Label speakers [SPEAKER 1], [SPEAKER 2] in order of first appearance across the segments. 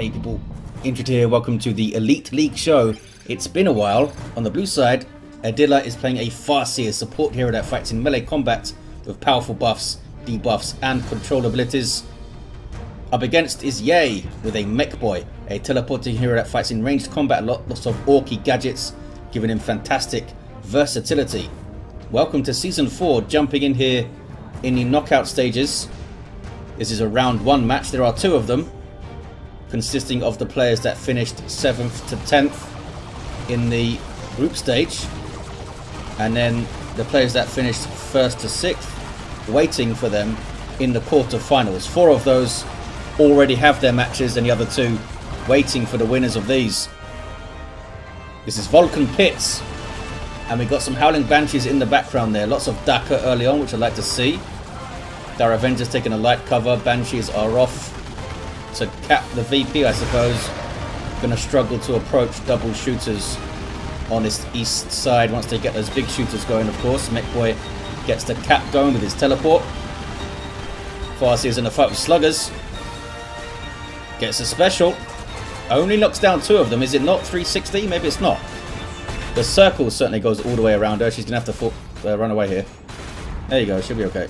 [SPEAKER 1] Hey people, Indrid here, welcome to the Elite League show. It's been a while. On the blue side, Eldar is playing a Farseer support hero that fights in melee combat with powerful buffs, debuffs and control abilities. Up against is Yay with a Mech Boy, a teleporting hero that fights in ranged combat, lots of orky gadgets, giving him fantastic versatility. Welcome to Season 4, jumping in here in the knockout stages. This is a round 1 match, there are 2 of them, consisting of the players that finished 7th to 10th in the group stage, and then the players that finished 1st to 6th, waiting for them in the quarterfinals. 4 of those already have their matches, and the other 2 waiting for the winners of these. This is Vulcan Pits, and we've got some Howling Banshees in the background there. Lots of Daka early on, which I'd like to see. Our Avengers taking a light cover. Banshees are off to cap the VP, I suppose. Going to struggle to approach double shooters on this east side once they get those big shooters going, of course. Mech Boy gets the cap going with his teleport. Farseer's in the fight with Sluggers. Gets a special. Only knocks down 2 of them. Is it not 360? Maybe it's not. The circle certainly goes all the way around her. She's going to have to run away here. There you go. She'll be okay.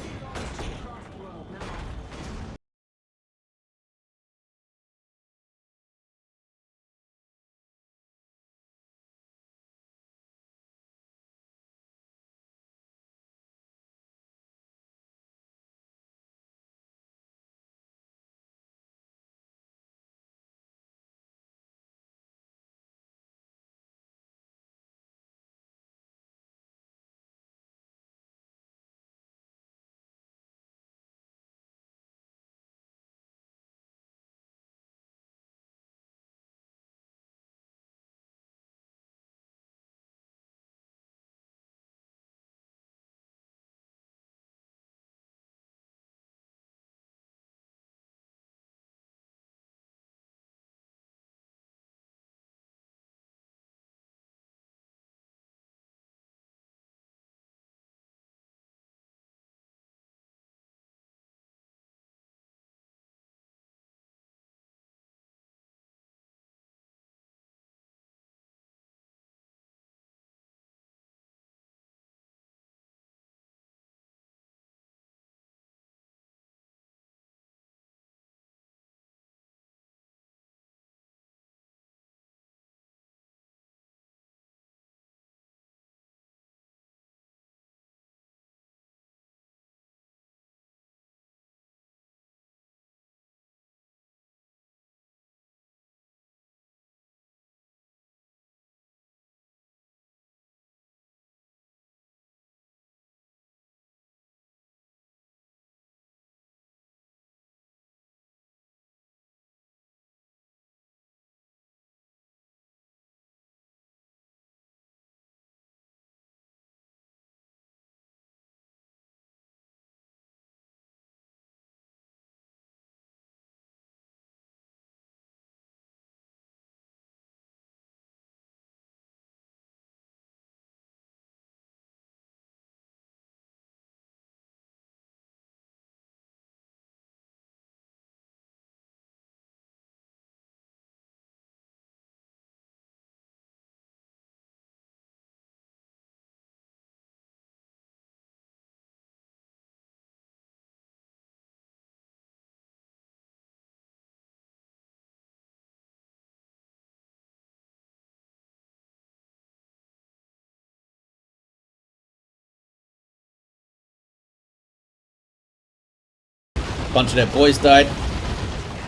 [SPEAKER 1] A bunch of their boys died,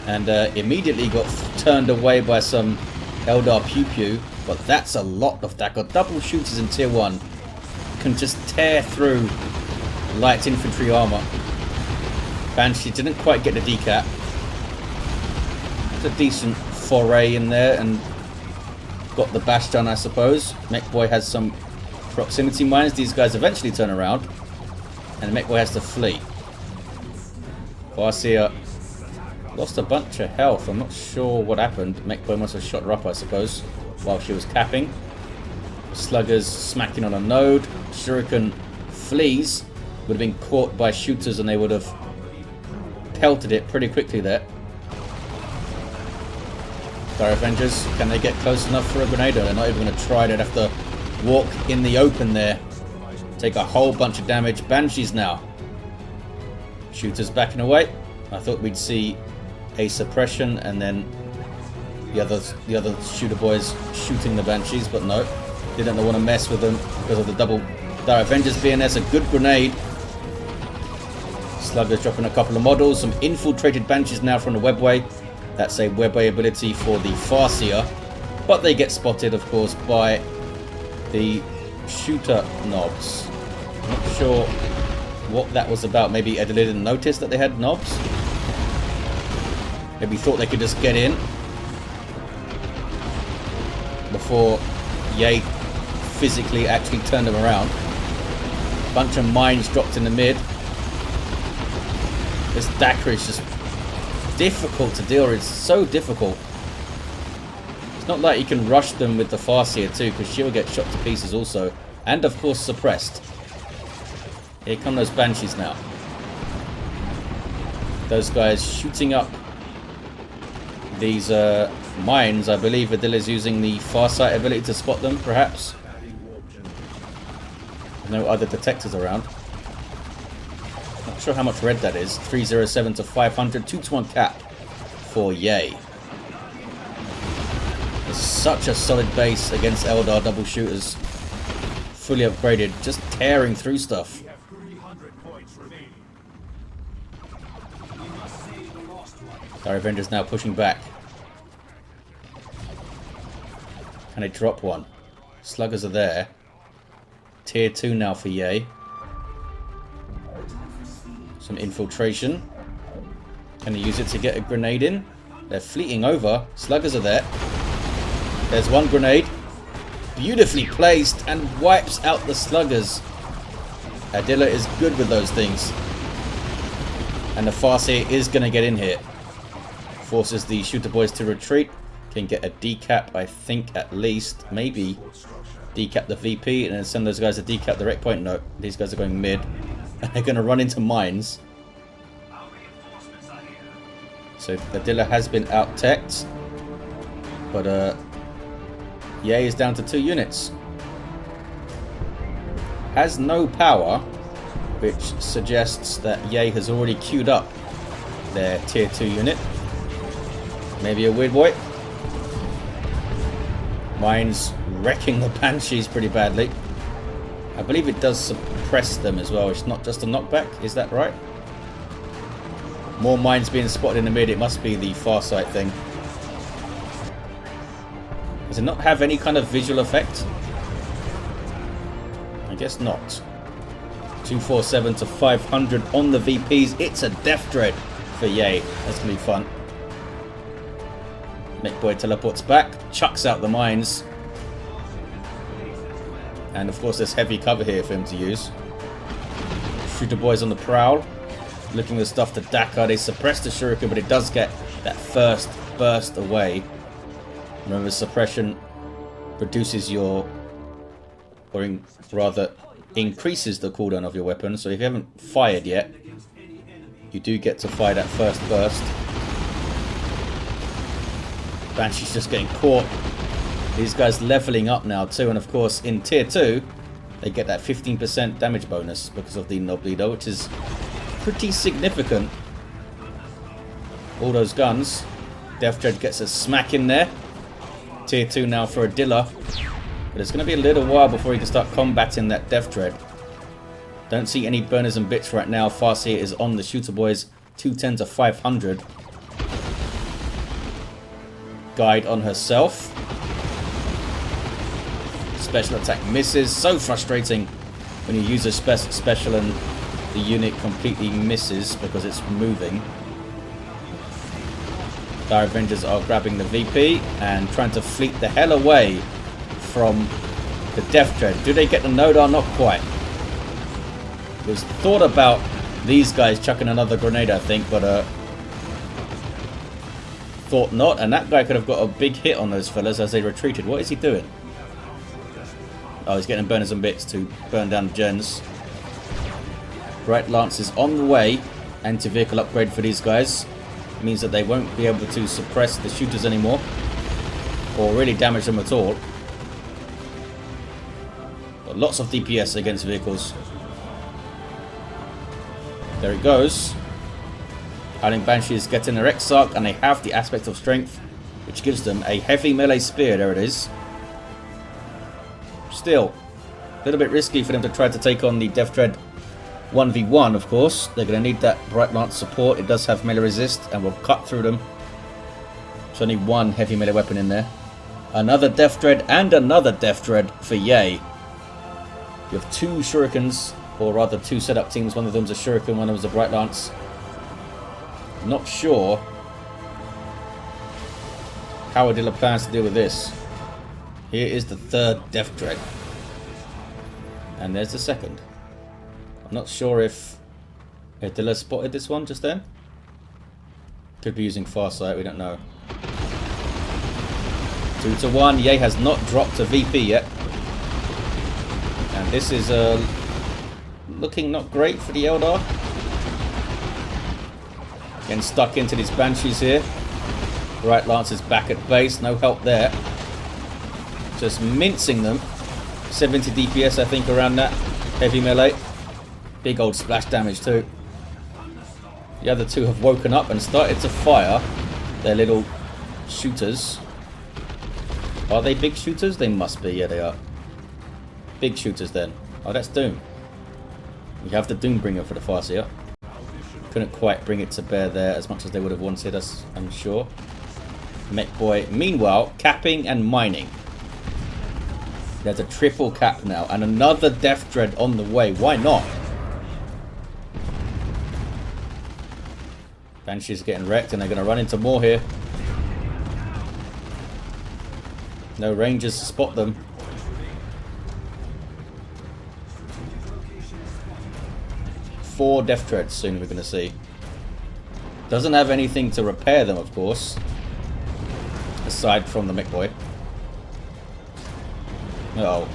[SPEAKER 1] and immediately got turned away by some Eldar Pew Pew. But that's a lot of that. Got double shooters in tier 1. Can just tear through light infantry armor. Banshee didn't quite get the decap. It's a decent foray in there, and got the bash done, I suppose. Mech Boy has some proximity mines. These guys eventually turn around, and Mech Boy has to flee. Farseer lost a bunch of health. I'm not sure what happened. Mech Boy must have shot her up, I suppose, while she was capping. Sluggers smacking on a node. Shuriken flees. Would have been caught by shooters and they would have pelted it pretty quickly there. Dire Avengers, can they get close enough for a grenade? They're not even going to try. They'd have to walk in the open there. Take a whole bunch of damage. Banshees now. Shooters backing away. I thought we'd see a suppression and then the other shooter boys shooting the Banshees, but no. Didn't want to mess with them because of the double Dire Avengers being there. It's a good grenade. Sluggers dropping a couple of models. Some infiltrated Banshees now from the webway. That's a webway ability for the Farseer. But they get spotted, of course, by the shooter knobs. Not sure what that was about. Maybe Eldar didn't notice that they had knobs. Maybe thought they could just get in before Ye physically actually turned them around. Bunch of mines dropped in the mid. This Dakar is just difficult to deal with. It's so difficult. It's not like you can rush them with the Farseer too, because she'll get shot to pieces also. And of course suppressed. Here come those Banshees now. Those guys shooting up these mines. I believe Adilla's using the Farsight ability to spot them, perhaps. No other detectors around. Not sure how much red that is. 307 to 500. 2-to-1 cap for Ye. It's such a solid base against Eldar double shooters. Fully upgraded. Just tearing through stuff. Dire Avengers now pushing back. Can they drop one? Sluggers are there. Tier 2 now for Ye. Some infiltration. Can he use it to get a grenade in? They're fleeting over. Sluggers are there. There's one grenade. Beautifully placed and wipes out the Sluggers. Adilla is good with those things. And the Farseer is going to get in here. Forces the shooter boys to retreat. Can get a decap, I think, at least. Maybe decap the VP and then send those guys to decap the wreck point. No, these guys are going mid. And they're going to run into mines. So Adilla has been out-teched. But Ye is down to 2 units. Has no power, which suggests that Ye has already queued up their tier 2 unit. Maybe a weird wipe. Mines wrecking the Banshees pretty badly. I believe it does suppress them as well. It's not just a knockback. Is that right? More mines being spotted in the mid. It must be the Farsight thing. Does it not have any kind of visual effect? I guess not. 247 to 500 on the VPs. It's a Death Dread for Ye. That's going to be fun. Mechboy teleports back, chucks out the mines. And of course there's heavy cover here for him to use. Shooter boys on the prowl. Looking at stuff to Dakar. They suppress the shuriken, but it does get that first burst away. Remember, suppression reduces your, or rather increases the cooldown of your weapon. So if you haven't fired yet, you do get to fire that first burst. Banshee's just getting caught. These guys leveling up now too, and of course in tier 2 they get that 15% damage bonus because of the Knob Leader, which is pretty significant. All those guns. Death Dread gets a smack in there. Tier 2 now for Adilla, but it's going to be a little while before he can start combating that Death Dread. Don't see any burners and bits right now. Farseer is on the shooter boys. 210 to 500. Guide on herself. Special attack misses. So frustrating when you use a special and the unit completely misses because it's moving. Dire Avengers are grabbing the VP and trying to fleet the hell away from the Death Dread. Do they get the Nodar? Not quite. It was thought about these guys chucking another grenade, I think, but thought not, and that guy could have got a big hit on those fellas as they retreated. What is he doing? Oh, he's getting burners and bits to burn down the gens. Bright Lance is on the way. Anti-vehicle upgrade for these guys. It means that they won't be able to suppress the shooters anymore. or really damage them at all. But lots of DPS against vehicles. There it goes. Howling Banshees getting their Exarch, and they have the aspect of strength, which gives them a heavy melee spear. There it is. Still, a little bit risky for them to try to take on the Death Dread 1v1, of course. They're going to need that Bright Lance support. It does have melee resist, and will cut through them. There's only one heavy melee weapon in there. Another Death Dread and another Death Dread for Yay. You have two Shurikens, or rather two setup teams. One of them's a Shuriken, one of them's a Bright Lance. Not sure how Adilla plans to deal with this. Here is the third Death Dread. And there's the second. I'm not sure if Adilla spotted this one just then. Could be using Farsight, we don't know. 2-1. Ye has not dropped a VP yet. And this is looking not great for the Eldar. Getting stuck into these Banshees here. Bright Lance is back at base, no help there. Just mincing them. 70 DPS I think around that. Heavy melee. Big old splash damage too. The other two have woken up and started to fire their little shooters. Are they big shooters? They must be, yeah they are. Big shooters then. Oh, that's Doom. We have the Doombringer for the Farseer. Couldn't quite bring it to bear there as much as they would have wanted us, I'm sure. Mech Boy, meanwhile, capping and mining. There's a triple cap now, and another Death Dread on the way. Why not? Banshee's getting wrecked, and they're going to run into more here. No Rangers to spot them. Four Death Dreads soon we're going to see. Doesn't have anything to repair them, of course. Aside from the Mech Boy. Uh-oh.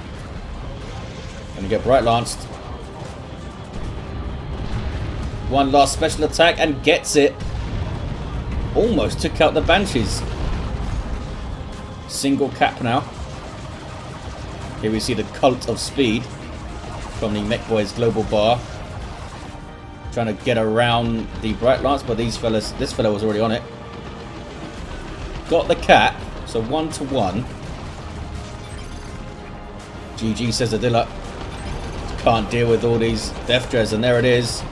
[SPEAKER 1] Gonna get Bright Lanced. One last special attack and gets it. Almost took out the Banshees. Single cap now. Here we see the Cult of Speed from the Mech Boy's global bar. Trying to get around the Bright Lance, but this fella was already on it. Got the cap, so 1-1. GG, says Adilla. Can't deal with all these Death Dreads, and there it is.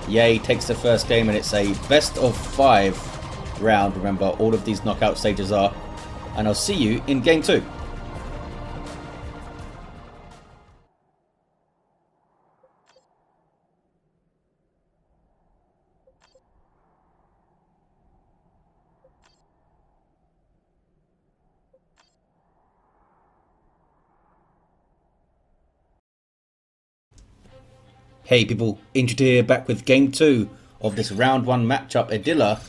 [SPEAKER 1] Yay takes the first game, and it's a best of 5 round. Remember, all of these knockout stages are. And I'll see you in game 2. Hey people, Indrid here, back with game 2 of this round 1 matchup. Adilla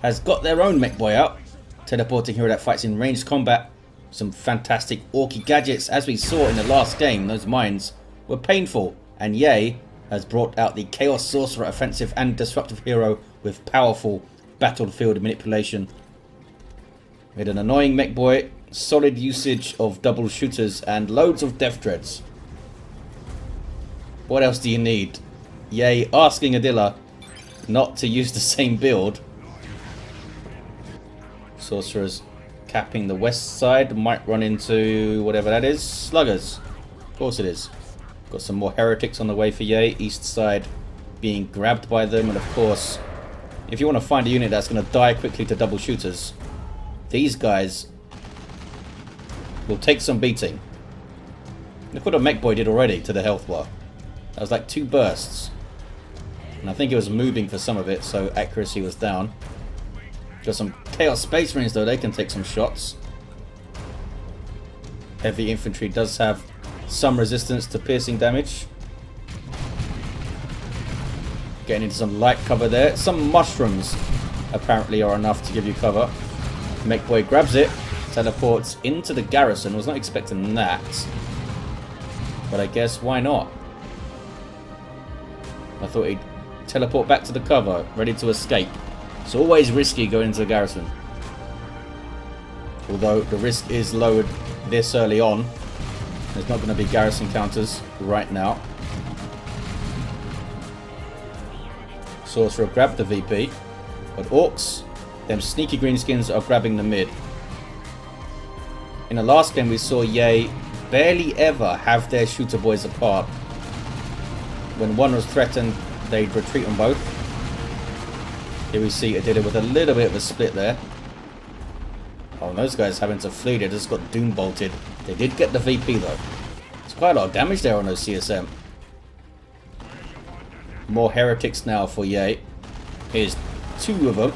[SPEAKER 1] has got their own Mech Boy out, teleporting hero that fights in ranged combat. Some fantastic orky gadgets, as we saw in the last game. Those mines were painful, and Yay has brought out the Chaos Sorcerer offensive and disruptive hero with powerful battlefield manipulation. With an annoying Mech Boy, solid usage of double shooters, and loads of Death Dreads. What else do you need? Yay, asking Adilla not to use the same build. Sorcerers capping the west side. Might run into whatever that is. Sluggers. Of course it is. Got some more heretics on the way for Yay. East side being grabbed by them. And of course, if you want to find a unit that's going to die quickly to double shooters, these guys will take some beating. Look what a Mech Boy did already to the health bar. That was like 2 bursts. And I think it was moving for some of it, so accuracy was down. Got some Chaos Space Marines though, they can take some shots. Heavy infantry does have some resistance to piercing damage. Getting into some light cover there. Some mushrooms apparently are enough to give you cover. Mech Boy grabs it, teleports into the garrison. Was not expecting that. But I guess why not? I thought he'd teleport back to the cover, ready to escape. It's always risky going into the garrison. Although the risk is lowered this early on. There's not going to be garrison counters right now. Sorcerer grabbed the VP. But Orcs, them sneaky greenskins are grabbing the mid. In the last game we saw Yay barely ever have their shooter boys apart. When one was threatened, they'd retreat on both. Here we see Adila with a little bit of a split there. Oh, and those guys having to flee, they just got doom bolted. They did get the VP though. It's quite a lot of damage there on those CSM. More heretics now for Yay. Here's 2 of them.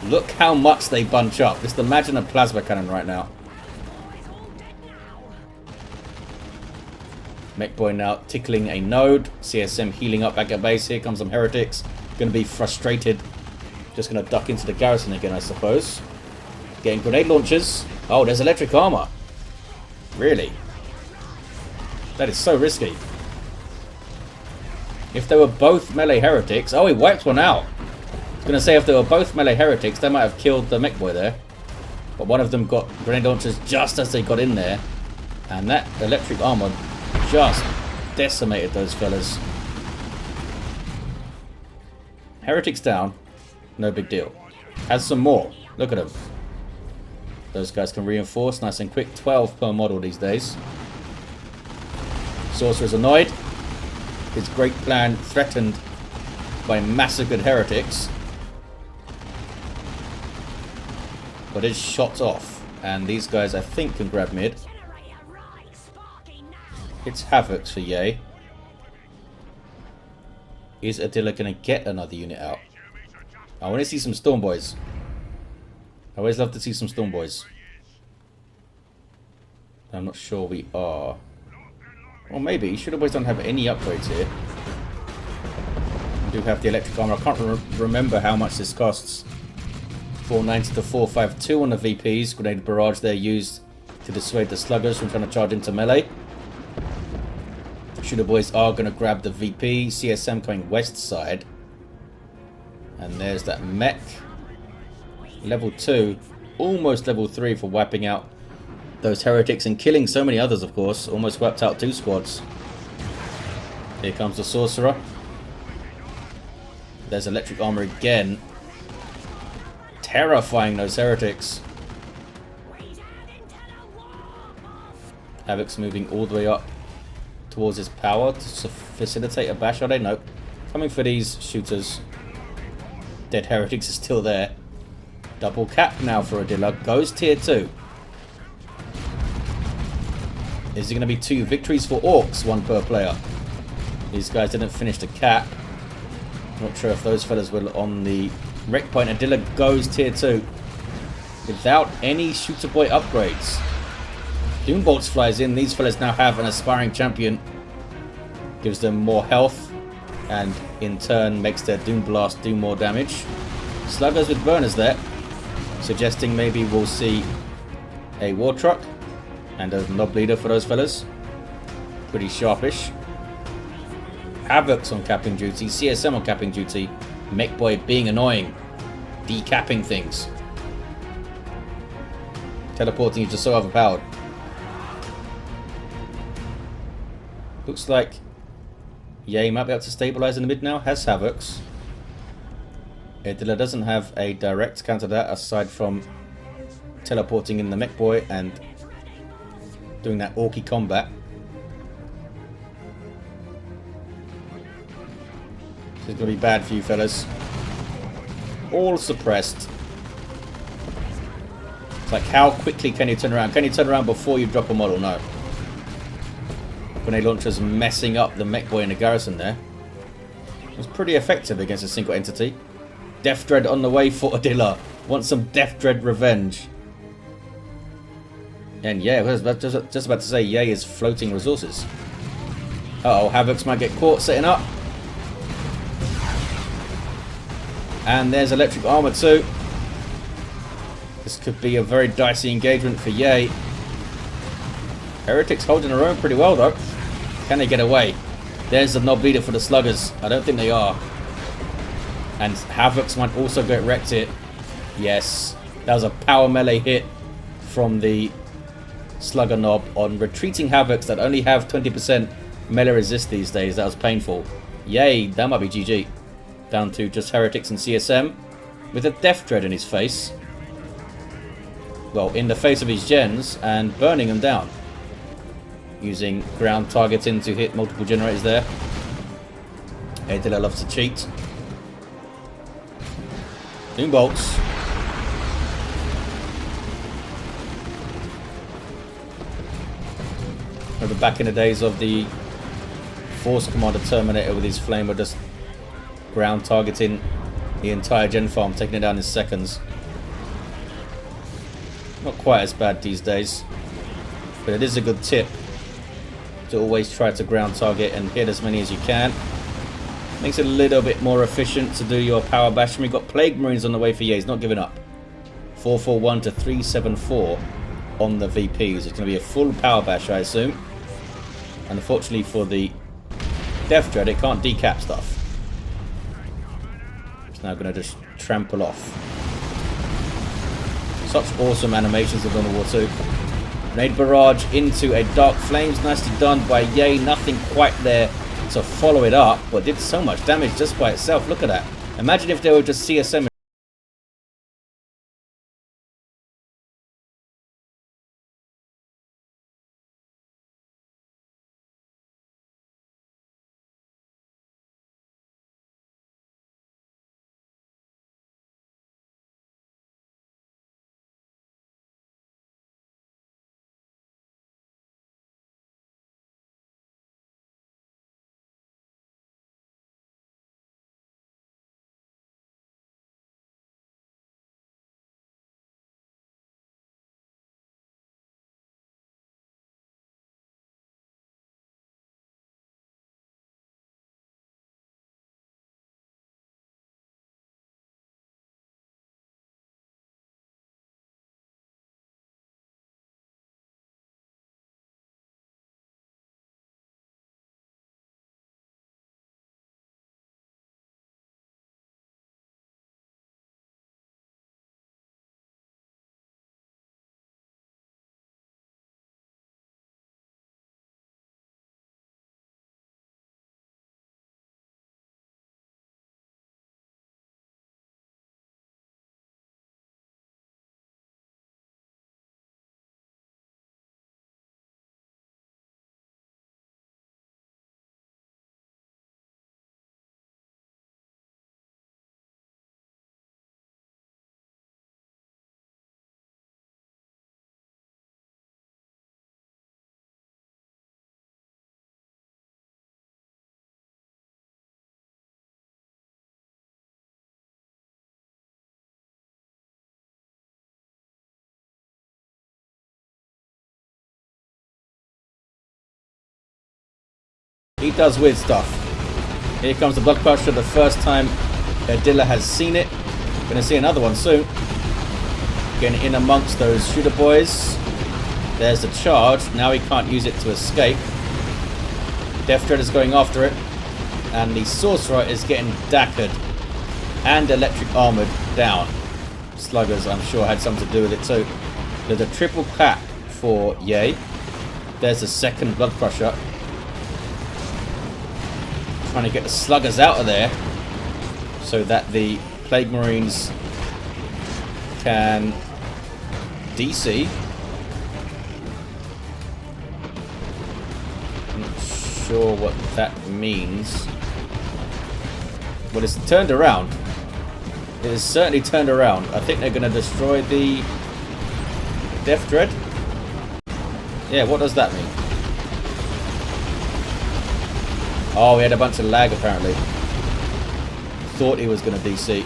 [SPEAKER 1] Look how much they bunch up. Just imagine a plasma cannon right now. Mechboy now tickling a node. CSM healing up back at base. Here comes some heretics. Going to be frustrated. Just going to duck into the garrison again, I suppose. Getting grenade launchers. Oh, there's electric armor. Really? That is so risky. If they were both melee heretics... Oh, he wiped one out. I was going to say, if they were both melee heretics, they might have killed the Mechboy there. But one of them got grenade launchers just as they got in there. And that electric armor just decimated those fellas. Heretics down. No big deal. Has some more. Look at them. Those guys can reinforce nice and quick. 12 per model these days. Sorcerer's annoyed. His great plan threatened by massacred heretics. But it's shot off. And these guys, I think, can grab mid. It's Havocs for Yay. Is Adila going to get another unit out? I want to see some Storm Boys. I always love to see some Storm Boys. I'm not sure we are. Or maybe. Shooter Boys don't have any upgrades here. We do have the electric armor. I can't remember how much this costs. 490 to 452 on the VPs. Grenade barrage there used to dissuade the sluggers from trying to charge into melee. Shooter Boys are going to grab the VP. CSM coming west side. And there's that mech. Level 2. Almost level 3 for wiping out those heretics and killing so many others, of course. Almost wiped out 2 squads. Here comes the sorcerer. There's electric armor again. Terrifying those heretics. Havoc's moving all the way up towards his power to facilitate a bash. Are they? Nope. Coming for these shooters. Dead heretics is still there. Double cap now for Adila. Goes tier 2. Is it going to be 2 victories for Orcs? 1 per player. These guys didn't finish the cap. Not sure if those fellas were on the wreck point. Adila goes tier 2. Without any shooter boy upgrades. Doombolts flies in. These fellas now have an aspiring champion. Gives them more health. And in turn makes their Doom Blast do more damage. Sluggers with burners there. Suggesting maybe we'll see a war truck. And a knob leader for those fellas. Pretty sharpish. Havoc's on capping duty. CSM on capping duty. Mechboy being annoying. Decapping things. Teleporting is just so overpowered. Looks like Yay might be able to stabilize in the mid now. Has Havoc's. Adila doesn't have a direct counter to that aside from teleporting in the Mechboy and doing that orky combat. This is going to be bad for you fellas. All suppressed. It's like, how quickly can you turn around? Can you turn around before you drop a model? No. Grenade launchers messing up the Mechboy in the garrison there. It was pretty effective against a single entity. Death Dread on the way for Adila. Want some Death Dread revenge. And yeah, I was just about to say, Yay is floating resources. Uh-oh, Havoc's might get caught setting up. And there's electric armor too. This could be a very dicey engagement for Yay. Heretics holding their own pretty well though. Can they get away? There's the knob leader for the sluggers. I don't think they are. And Havoc's might also get wrecked here. Yes. That was a power melee hit from the Slugger Knob on retreating Havocs that only have 20% melee resist these days. That was painful. Yay, that might be GG. Down to just Heretics and CSM with a Death Dread in his face. Well, in the face of his gens and burning them down. Using ground targeting to hit multiple generators there. Eldar loves to cheat. Doom bolts. Remember back in the days of the Force Commander Terminator with his flamer just ground targeting the entire gen farm, taking it down in seconds. Not quite as bad these days, but it is a good tip to always try to ground target and hit as many as you can. Makes it a little bit more efficient to do your power bash. And we've got Plague Marines on the way for Ye. He's not giving up. 441 to 374 on the VPs. It's going to be a full power bash, I assume. And unfortunately for the Death Dread, it can't decap stuff. It's now going to just trample off. Such awesome animations of Dawn of War 2. Grenade barrage into a Dark Flames. Nicely done by Ye. Nothing quite there to follow it up, but did so much damage just by itself. Look at that. Imagine if they were just CSM. He does weird stuff. Here comes the Blood Crusher, the first time Eldar has seen it. Gonna see another one soon. Getting in amongst those shooter boys. There's the charge. Now he can't use it to escape. Death Dread is going after it. And the Sorcerer is getting dackered. And Electric Armored down. Sluggers, I'm sure, had something to do with it too. There's a triple clap for Ye. There's the second Blood Crusher. Trying to get the Sluggers out of there so that the Plague Marines can DC. I'm not sure what that means. Well, it's turned around. It is certainly turned around. I think they're going to destroy the Death Dread. Yeah, what does that mean? Oh, he had a bunch of lag apparently. Thought he was going to DC.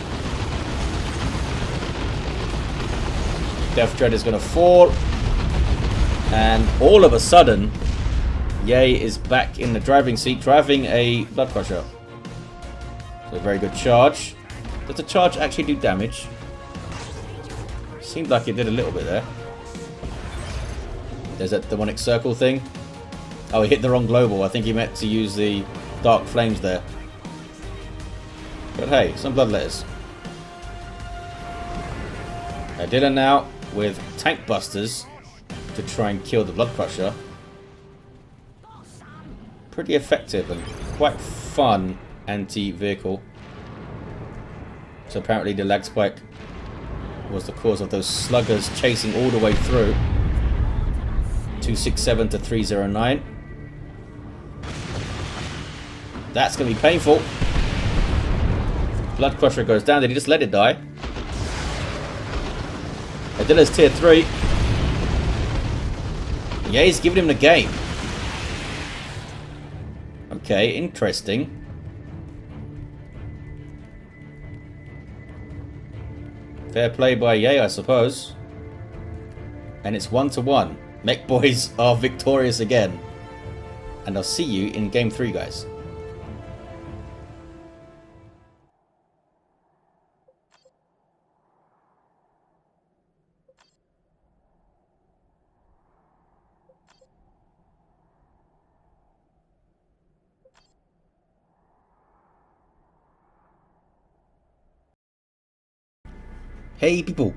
[SPEAKER 1] Death Dread is going to fall. And all of a sudden, Ye is back in the driving seat, driving a Blood Crusher. So a very good charge. Does the charge actually do damage? Seemed like it did a little bit there. There's that demonic circle thing. Oh, he hit the wrong global. I think he meant to use the Dark Flames there. But hey, some bloodletters. Eldar now with tank busters to try and kill the Blood Crusher. Pretty effective and quite fun anti-vehicle. So apparently the lag spike was the cause of those sluggers chasing all the way through. 267 to 309. That's going to be painful. Blood Crusher goes down. Did he just let it die? Eldar's tier 3. Yeah, he's giving him the game. Okay, interesting. Fair play by Yay, I suppose. And it's 1-1. Mech boys are victorious again. And I'll see you in game 3, guys. Hey people,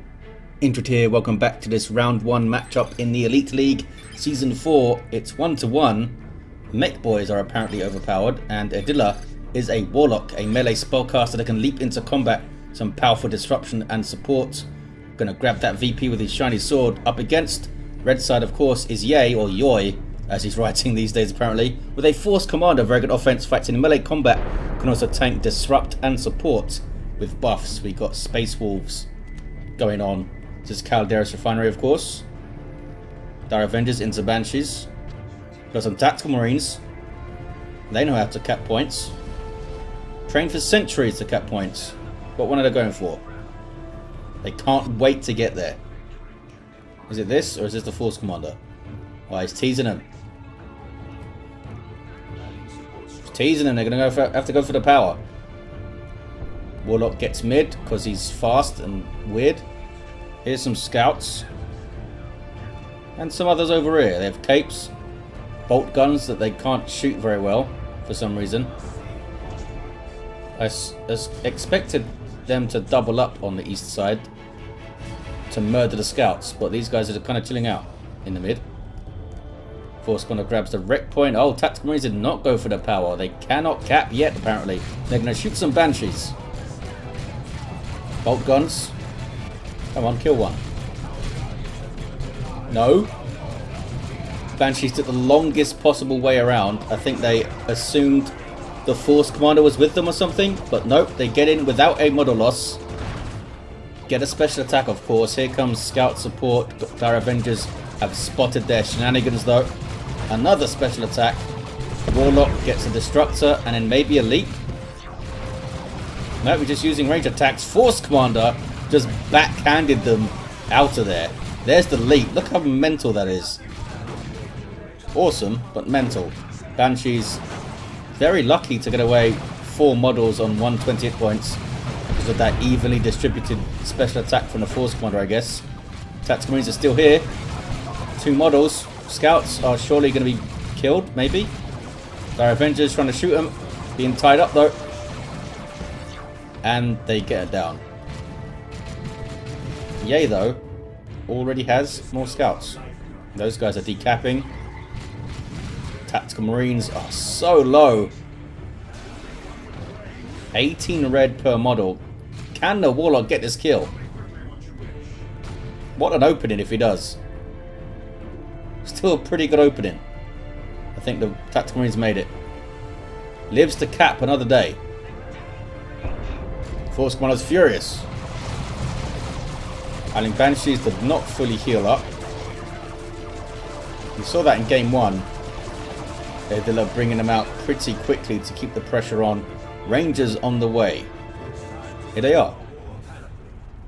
[SPEAKER 1] Indrid here, welcome back to this round 1 matchup in the Elite League Season 4. It's 1-1. Mech boys are apparently overpowered and Eldar is a Warlock, a melee spellcaster that can leap into combat, some powerful disruption and support. Gonna grab that VP with his shiny sword. Up against red side of course is Yay, or Yoy as he's writing these days apparently, with a Force Commander, very good offense, fights in melee combat, can also tank, disrupt and support. With buffs we got Space Wolves going on. This is Calderas Refinery, of course. Dire Avengers into Banshees. Got some Tactical Marines. They know how to cap points. Trained for centuries to cap points. What one are they going for? They can't wait to get there. Is it this, or is this the Force Commander? Oh, he's teasing them. He's teasing them. They're going to have to go for the power. Warlock gets mid because he's fast and weird. Here's some scouts. And some others over here. They have capes. Bolt guns that they can't shoot very well for some reason. I expected them to double up on the east side to murder the scouts. But these guys are kind of chilling out in the mid. Force Commander grabs the wreck point. Oh, Tactical Marines did not go for the power. They cannot cap yet apparently. They're going to shoot some Banshees. Bolt guns. Come on, kill one. No. Banshees took the longest possible way around. I think they assumed the Force Commander was with them or something. But nope, they get in without a model loss. Get a special attack, of course. Here comes Scout support. Dire Avengers have spotted their shenanigans though. Another special attack. Warlock gets a Destructor and then maybe a leap. No, we're just using range attacks. Force Commander just backhanded them out of there. There's the leap. Look how mental that is. Awesome, but mental. Banshees very lucky to get away 4 models on 120 hit points because of that evenly distributed special attack from the Force Commander, I guess. Tactical Marines are still here. 2 models. Scouts are surely going to be killed, maybe. Dire Avengers trying to shoot them. Being tied up though. And they get it down. Yay though already has more scouts. Those guys are decapping. Tactical Marines are so low. 18 red per model. Can the Warlock get this kill? What an opening if he does. Still a pretty good opening. I think the Tactical Marines made it. Lives to cap another day. Force Commander's furious. Island Banshees did not fully heal up. We saw that in game 1. Eldar bringing them out pretty quickly to keep the pressure on. Rangers on the way. Here they are.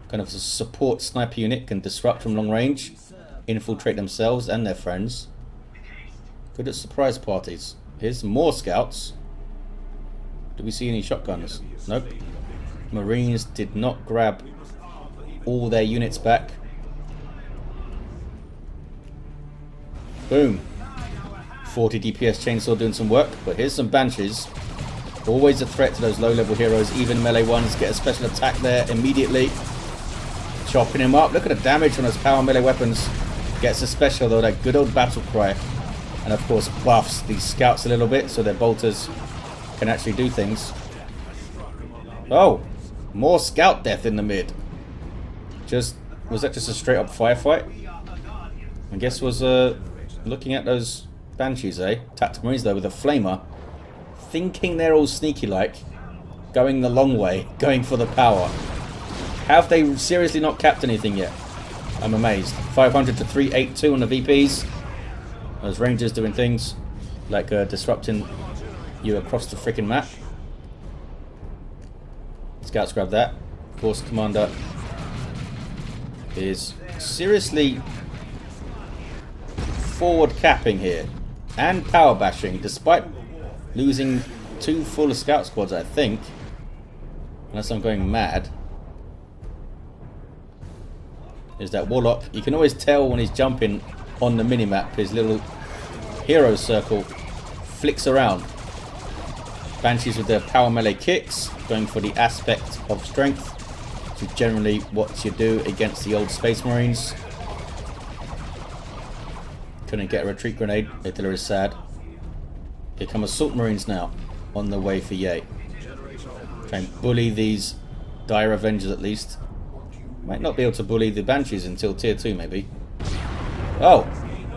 [SPEAKER 1] Kind of a support sniper unit, can disrupt from long range, infiltrate themselves and their friends. Good at surprise parties. Here's more scouts. Do we see any shotguns? Nope. Marines did not grab all their units back. Boom. 40 DPS chainsaw doing some work, but here's some Banshees. Always a threat to those low level heroes. Even melee ones get a special attack there immediately. Chopping him up. Look at the damage on those power melee weapons. Gets a special though, that good old battle cry. And of course buffs these scouts a little bit so their bolters can actually do things. Oh, more scout death in the mid. Was that just a straight up firefight? I guess was looking at those banshees, eh? Tactical Marines though with a flamer, thinking they're all sneaky like, going the long way, going for the power. Have they seriously not capped anything yet? I'm amazed. 500 to 382 on the VPs. Those rangers doing things like disrupting you across the freaking map. Scouts grab that. Force commander is seriously forward capping here and power bashing despite losing 2 full scout squads, I think, unless I'm going mad. Is that Warlock? You can always tell when he's jumping on the minimap. His little hero circle flicks around. Banshees with their power melee kicks, going for the aspect of strength, which is generally what you do against the old Space Marines. Couldn't get a retreat grenade. Eldar is sad. Here come Assault Marines now, on the way for Yay. Try and bully these Dire Avengers at least. Might not be able to bully the Banshees until tier 2 maybe. Oh!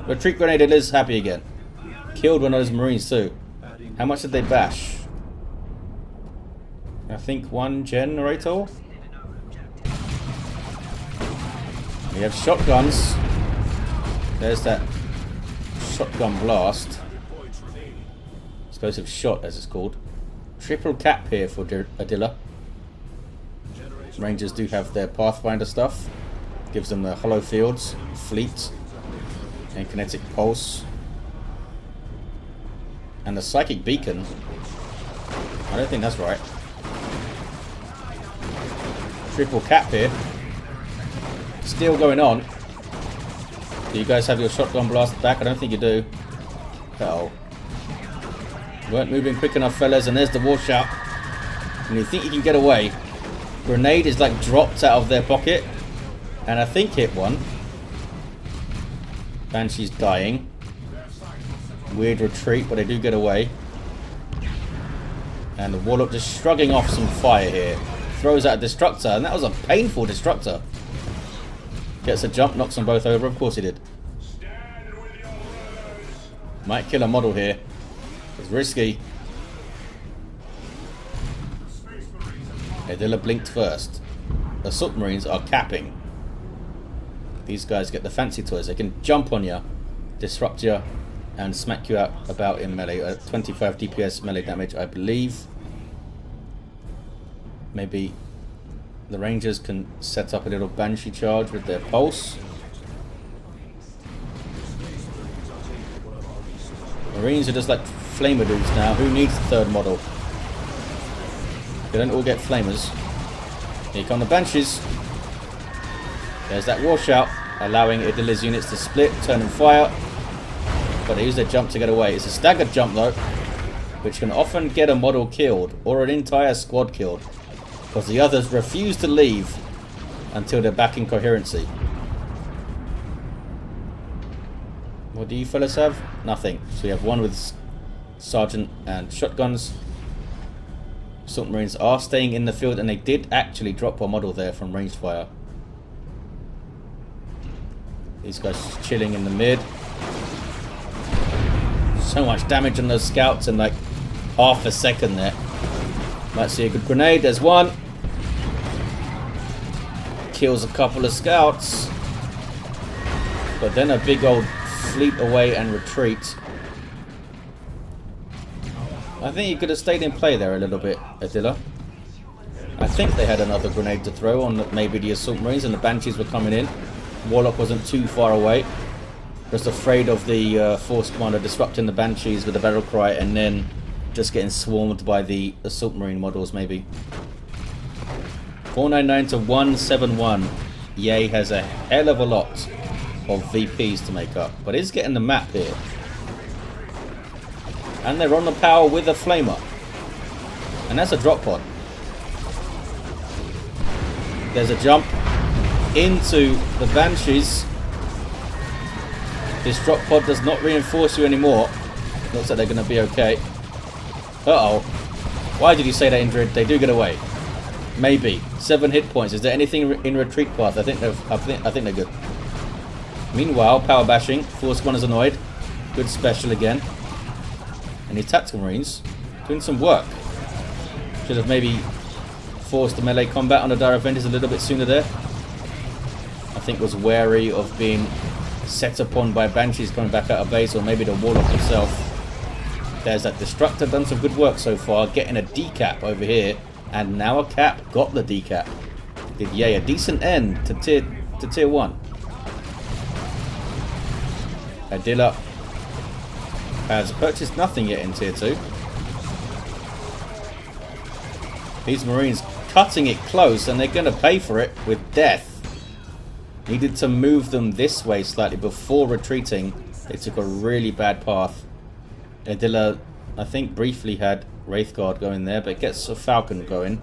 [SPEAKER 1] Retreat grenade is happy again. Killed one of those Marines too. How much did they bash? I think 1 generator. We have shotguns. There's that shotgun blast. Explosive shot as it's called. Triple cap here for Adilla. Rangers do have their Pathfinder stuff. Gives them the hollow fields, fleet, and kinetic pulse. And the psychic beacon. I don't think that's right. Triple cap here. Still going on. Do you guys have your shotgun blast back? I don't think you do. Uh-oh. Weren't moving quick enough, fellas, and there's the washout. And you think you can get away. Grenade is like dropped out of their pocket. And I think hit one. Banshee's dying. Weird retreat, but they do get away. And the Warlock just shrugging off some fire here. Throws out a Destructor, and that was a painful Destructor. Gets a jump, knocks them both over. Of course he did. Might kill a model here. It's risky. Adilla blinked first. Assault Marines are capping. These guys get the fancy toys. They can jump on you, disrupt you, and smack you out about in melee. 25 DPS melee damage, I believe. Maybe the Rangers can set up a little Banshee charge with their pulse. Marines are just like flamer dudes now. Who needs the third model? They don't all get flamers. Here come the Banshees. There's that washout, allowing Adilla's units to split, turn and fire. But they use their jump to get away. It's a staggered jump though, which can often get a model killed or an entire squad killed, because the others refuse to leave until they're back in coherency. What do you fellas have? Nothing. So we have one with Sergeant and shotguns. Assault Marines are staying in the field, and they did actually drop a model there from ranged fire. These guys just chilling in the mid. So much damage on those scouts in like half a second there. Might see a good grenade. There's one. Kills a couple of scouts. But then a big old fleet away and retreat. I think you could have stayed in play there a little bit, Adilla. I think they had another grenade to throw on maybe the Assault Marines, and the Banshees were coming in. Warlock wasn't too far away. Just afraid of the Force Commander disrupting the Banshees with the battle cry and then just getting swarmed by the Assault Marine models maybe. 499 to 171. Yay has a hell of a lot of VPs to make up, but is getting the map here. And they're on the power with a flamer. And that's a drop pod. There's a jump. into the Banshees. This drop pod does not reinforce you anymore. Looks like they're going to be okay. Uh-oh. Why did you say that, Indrid? They do get away. Maybe. 7 hit points. Is there anything in retreat path? I think they're good. Meanwhile, power bashing. Force one is annoyed. Good special again. And these tactical marines doing some work. Should have maybe forced the melee combat on the Dire Avengers a little bit sooner there. I think was wary of being set upon by Banshees coming back out of base, or maybe the Warlock himself. There's that Destructor, done some good work so far, getting a decap over here, and now a cap, got the decap. Did a decent end to tier 1. Adila has purchased nothing yet in tier 2. These Marines cutting it close, and they're going to pay for it with death. Needed to move them this way slightly before retreating. They took a really bad path. Adila, I think, briefly had Wraithguard going there, but gets a Falcon going.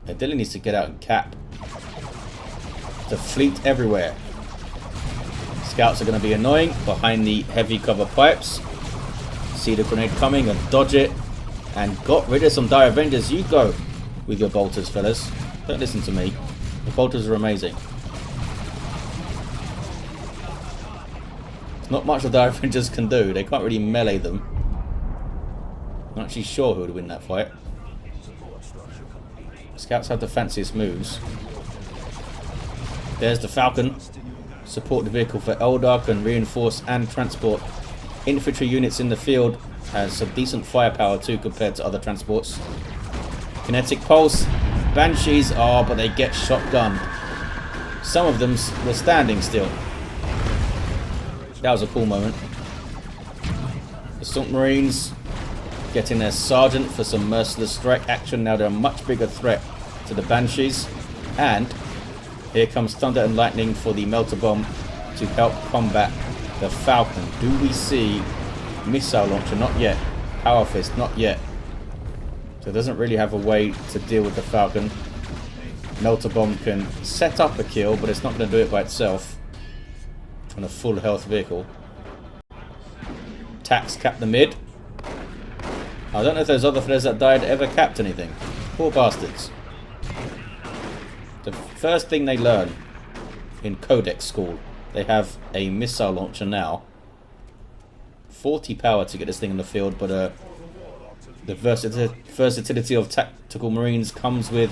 [SPEAKER 1] Adila needs to get out and cap. The fleet everywhere. Scouts are going to be annoying behind the heavy cover pipes. See the grenade coming and dodge it. And got rid of some Dire Avengers. You go with your bolters, fellas. Don't listen to me. The bolters are amazing. There's not much the Dire Avengers can do. They can't really melee them. I'm not actually sure who would win that fight. Scouts have the fanciest moves. There's the Falcon. Support the vehicle for Eldar, can reinforce and transport infantry units in the field. Has some decent firepower too compared to other transports. Kinetic Pulse. Banshees are, but they get shotgunned. Some of them were standing still. That was a cool moment. Assault Marines getting their sergeant for some merciless strike action. Now they're a much bigger threat to the Banshees. And here comes Thunder and Lightning for the Melter Bomb to help combat the Falcon. Do we see Missile Launcher? Not yet. Power Fist? Not yet. So it doesn't really have a way to deal with the Falcon. Melter Bomb can set up a kill, but it's not going to do it by itself on a full health vehicle. Tax cap the mid. I don't know if those other flares that died ever capped anything. Poor bastards. The first thing they learn in Codex school, they have a missile launcher now. 40 power to get this thing in the field, but the versatility of tactical marines comes with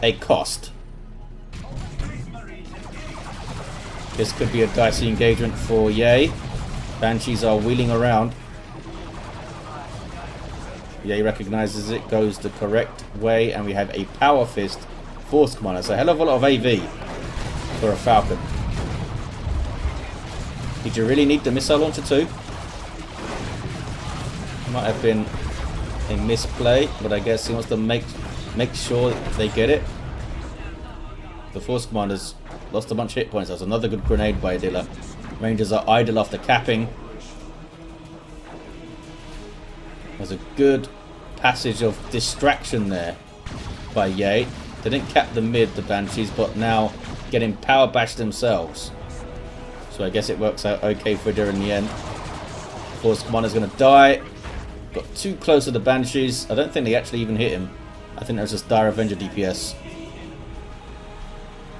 [SPEAKER 1] a cost. This could be a dicey engagement for Yay. Banshees are wheeling around. Yay recognizes it, goes the correct way, and we have a Power Fist Force Commander. So a hell of a lot of AV for a Falcon. Did you really need the missile launcher too? Might have been a misplay, but I guess he wants to make sure they get it. The Force Commanders lost a bunch of hit points. That's another good grenade by Adila. Rangers are idle after capping. There's a good passage of distraction there by Yay. They didn't cap the mid, the Banshees, but now getting power bashed themselves. So I guess it works out okay for Adila in the end. Force Commander's going to die. Got too close to the Banshees. I don't think they actually even hit him. I think that was just Dire Avenger DPS.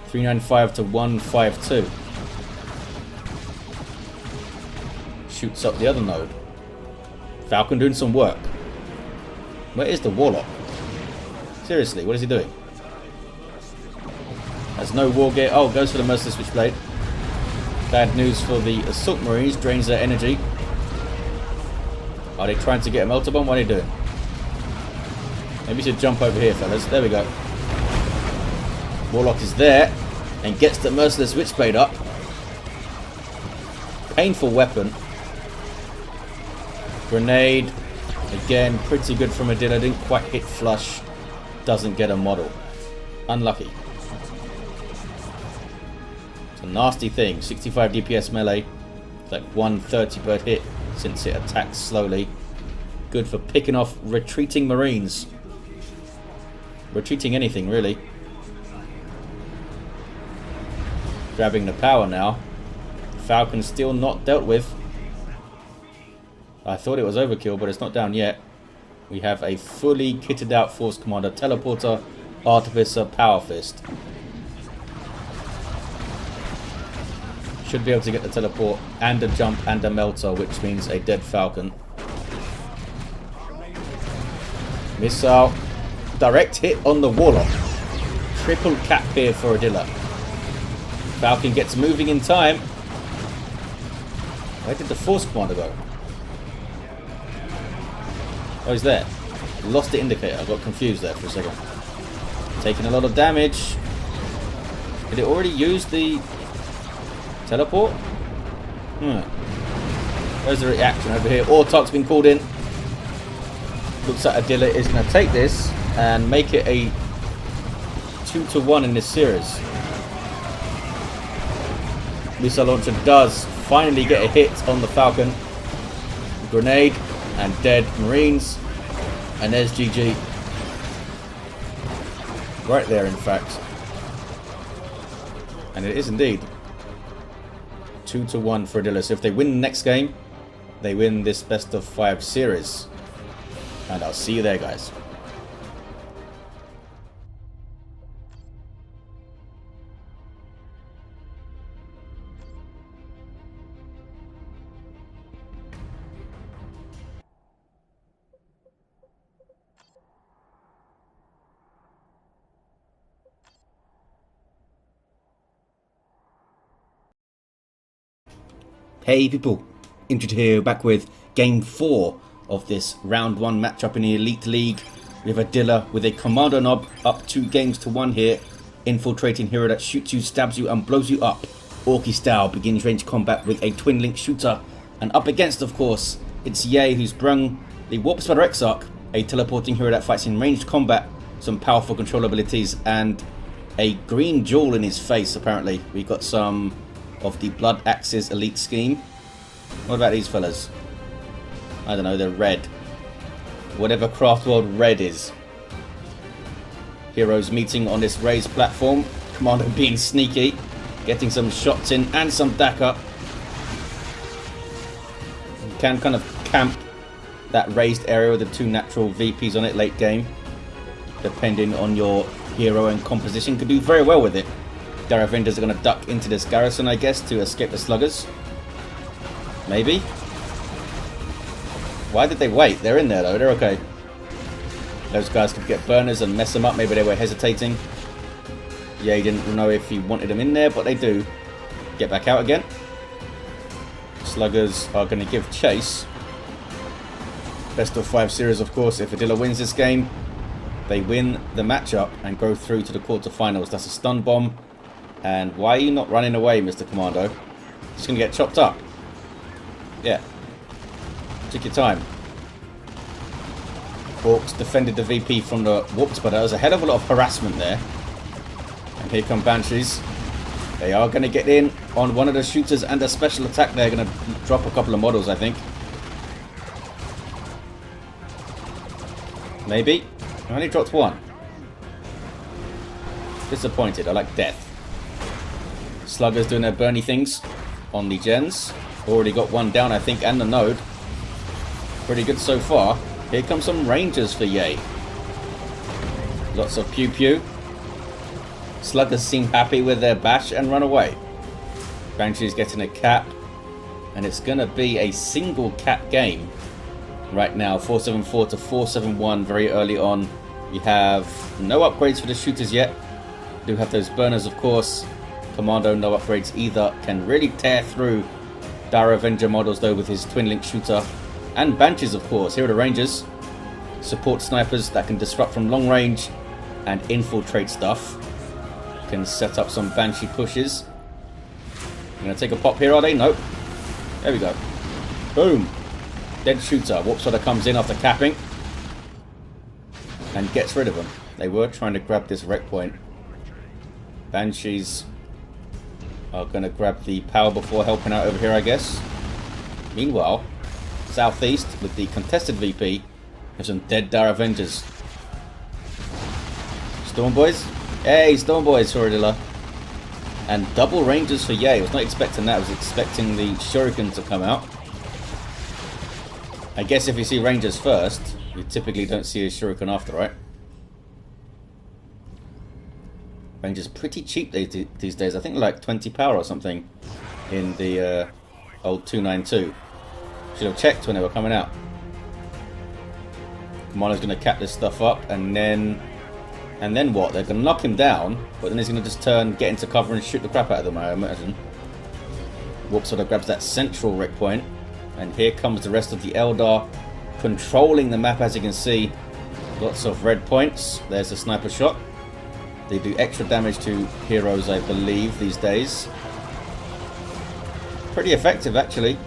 [SPEAKER 1] 395 to 152. Shoots up the other node. Falcon doing some work. Where is the Warlock? Seriously, what is he doing? There's no war gear. Oh, goes for the Merciless Switchblade. Bad news for the Assault Marines. Drains their energy. Are they trying to get a Melter Bomb? What are they doing? Maybe we should jump over here, fellas. There we go. Warlock is there and gets the Merciless Switchblade up. Painful weapon. Grenade. Again, pretty good from Adila. Didn't quite hit flush. Doesn't get a model. Unlucky. It's a nasty thing. 65 DPS melee. It's like 130 per hit since it attacks slowly. Good for picking off retreating Marines. Retreating anything, really. Grabbing the power now. Falcon still not dealt with. I thought it was overkill, but it's not down yet. We have a fully kitted out Force Commander, Teleporter, Artificer, Power Fist. Should be able to get the teleport and a jump and a melter, which means a dead Falcon. Missile. Direct hit on the Warlock. Triple cap here for Adilla. Falcon gets moving in time. Where did the Force Commander go? Oh, he's there. Lost the indicator. I got confused there for a second. Taking a lot of damage. Did it already use the teleport? Where's the reaction over here? Autarch's been called in. Looks like Adilla is going to take this and make it a 2-1 in this series. Missile launcher does finally get a hit on the Falcon. Grenade and dead Marines. And there's GG. Right there, in fact. And it is indeed 2-1 for Adilla. So if they win the next game, they win this best of 5 series. And I'll see you there, guys. Hey people, Indrid here, back with Game 4 of this Round 1 matchup in the Elite League. We have Adilla with a Commander Knob up 2-1 here. Infiltrating hero that shoots you, stabs you and blows you up. Orky style, begins range combat with a Twin Link shooter. And up against, of course, it's Ye, who's brung the Warp Spider Exarch, a teleporting hero that fights in ranged combat, some powerful control abilities, and a green jewel in his face, apparently. We got some of the Blood Axe's elite scheme. What about these fellas? I don't know, they're red. Whatever Craft World red is. Heroes meeting on this raised platform. Commander being sneaky. Getting some shots in and some DAC up. You can kind of camp that raised area with the 2 natural VPs on it late game. Depending on your hero and composition. Could do very well with it. Their Avengers are going to duck into this garrison, I guess, to escape the sluggers. Maybe. Why did they wait? They're in there, though. They're okay. Those guys could get burners and mess them up. Maybe they were hesitating. Yeah, he didn't know if he wanted them in there, but they do. Get back out again. Sluggers are going to give chase. Best of 5 series, of course. If Adilla wins this game, they win the matchup and go through to the quarterfinals. That's a stun bomb. And why are you not running away, Mr. Commando? Just going to get chopped up. Yeah. Take your time. Orcs defended the VP from the Warp Spider. There was a hell of a lot of harassment there. And here come Banshees. They are going to get in on one of the shooters and a special attack. They're going to drop a couple of models, I think. Maybe. I only dropped one. Disappointed. I like death. Sluggers doing their Bernie things on the gens. Already got one down, I think, and the node. Pretty good so far. Here comes some Rangers for Ye. Lots of pew pew. Sluggers seem happy with their bash and run away. Banshee's getting a cap. And it's going to be a single cap game right now. 474 to 471 very early on. We have no upgrades for the shooters yet. Do have those burners, of course. Commando, no upgrades either. Can really tear through Dire Avenger models, though, with his Twin Link shooter. And Banshees, of course. Here are the Rangers. Support snipers that can disrupt from long range and infiltrate stuff. Can set up some Banshee pushes. Going to take a pop here, are they? Nope. There we go. Boom. Dead shooter. Warp Spider comes in after capping. And gets rid of them. They were trying to grab this wreck point. Banshees are going to grab the power before helping out over here, I guess. Meanwhile, southeast with the contested VP have some dead Dire Avengers. Storm Boys? Hey, Storm Boys for Adilla. And double Rangers for Ye. I was not expecting that. I was expecting the Shuriken to come out. I guess if you see Rangers first, you typically don't see a Shuriken after, right? Rangers pretty cheap these days. I think like 20 power or something in the old 292. Should have checked when they were coming out. Commando's going to cap this stuff up, and then what? They're going to knock him down, but then he's going to just get into cover and shoot the crap out of them, I imagine. Warp sort of grabs that central wreck point, and here comes the rest of the Eldar controlling the map, as you can see. Lots of red points. There's a sniper shot. They do extra damage to heroes, I believe, these days. Pretty effective, actually.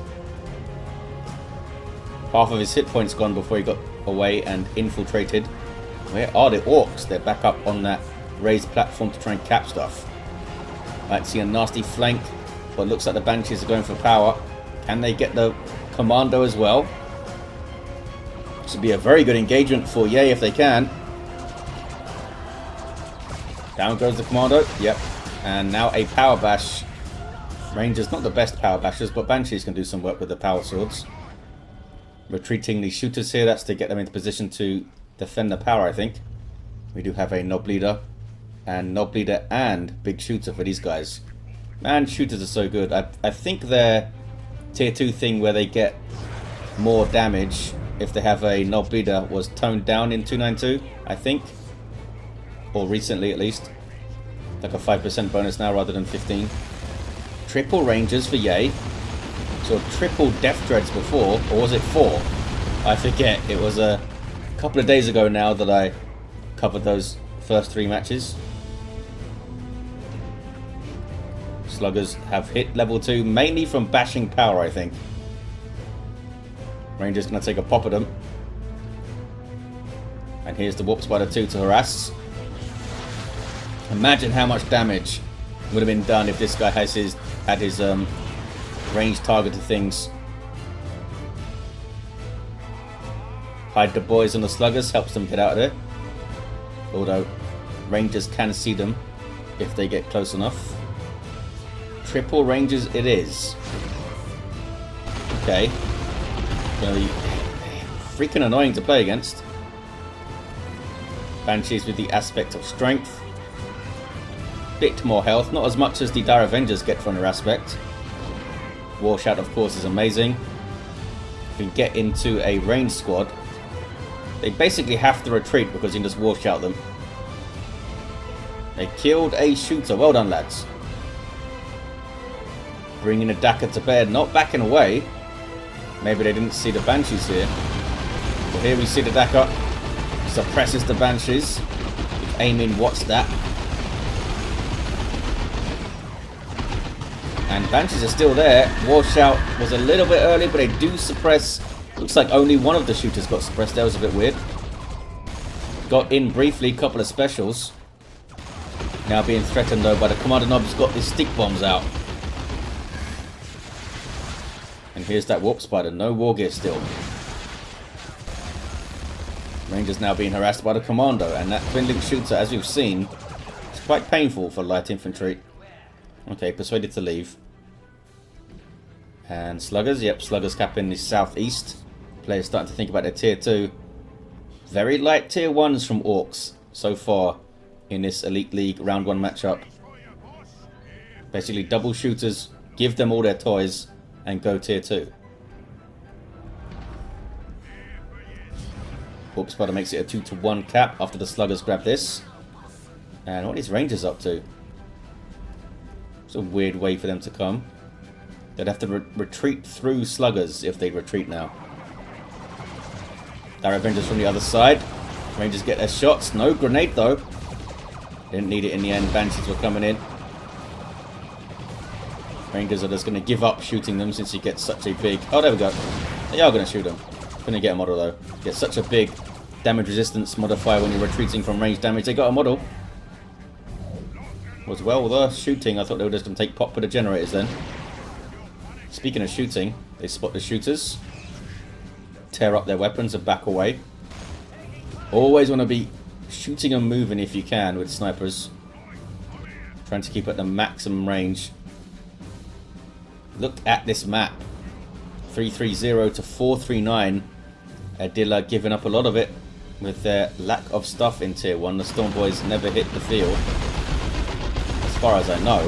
[SPEAKER 1] Half of his hit points gone before he got away and infiltrated. Where are the orcs? They're back up on that raised platform to try and cap stuff. Might see a nasty flank, but looks like the Banshees are going for power. Can they get the Commando as well? This would be a very good engagement for Ye if they can. Down goes the Commando. Yep. And now a power bash. Rangers, not the best power bashers, but Banshees can do some work with the power swords. Retreating the shooters here. That's to get them into position to defend the power, I think. We do have a Nob Leader. And Nob Leader and Big Shooter for these guys. Man, shooters are so good. I think their tier 2 thing where they get more damage if they have a Nob Leader was toned down in 292, I think. Or recently at least. Like a 5% bonus now rather than 15. Triple Rangers for Ye. So triple Death Dreads before, or was it 4? I forget. It was a couple of days ago now that I covered those first 3 matches. Sluggers have hit level 2, mainly from bashing power, I think. Rangers going to take a pop at them. And here's the Warp Spider 2 to harass. Imagine how much damage would have been done if this guy had his range targeted things. Hide the boys on the Sluggers, helps them get out of there. Although Rangers can see them if they get close enough. Triple Rangers it is. Okay. Gonna be freaking annoying to play against. Banshees with the aspect of strength. Bit more health, not as much as the Dire Avengers get from their aspect. Warshout, of course, is amazing. If we get into a ranged squad, they basically have to retreat because you can just warshout them. They killed a shooter. Well done, lads. Bringing a Daka to bed, not backing away. Maybe they didn't see the Banshees here. But here we see the Daka. Suppresses the Banshees. Aiming, what's that? And Banshees are still there. Warshout was a little bit early, but they do suppress. Looks like only one of the shooters got suppressed. That was a bit weird. Got in briefly, couple of specials. Now being threatened though by the Commander Nob, who's got his stick bombs out. And here's that Warp Spider. No war gear still. Rangers now being harassed by the Commando. And that Twin Link Shooter, as we've seen, is quite painful for light infantry. Okay, persuaded to leave. And Sluggers, yep, Sluggers capping the southeast. Players starting to think about their tier 2. Very light tier 1s from Orcs so far in this Elite League round 1 matchup. Basically double shooters, give them all their toys and go tier 2. Warp Spider makes it a 2-to-1 cap after the Sluggers grab this. And what is Rangers up to? It's a weird way for them to come. They'd have to retreat through Sluggers if they retreat now. Dire Avengers from the other side. Rangers get their shots. No grenade though. Didn't need it in the end. Banshees were coming in. Rangers are just going to give up shooting them since he gets such a big... Oh, there we go. They are going to shoot him. Couldn't get a model though. Get such a big damage resistance modifier when you're retreating from range damage. They got a model. Was well worth shooting. I thought they were just going to take pop with the generators then. Speaking of shooting, they spot the shooters. Tear up their weapons and back away. Always want to be shooting and moving if you can with snipers. Trying to keep at the maximum range. Look at this map. 330 to 439. Eldar giving up a lot of it with their lack of stuff in tier 1. The Storm Boys never hit the field, as far as I know.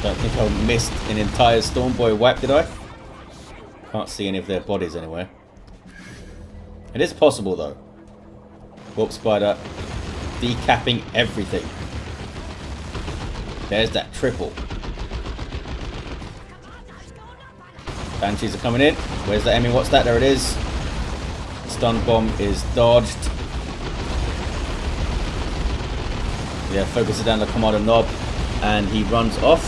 [SPEAKER 1] Don't think I missed an entire Storm Boy wipe, did I? Can't see any of their bodies anywhere. It is possible though. Warp Spider decapping everything. There's that triple. Banshees are coming in. Where's the enemy? What's that? There it is. Stun bomb is dodged. Yeah, focuses down the commander knob and he runs off.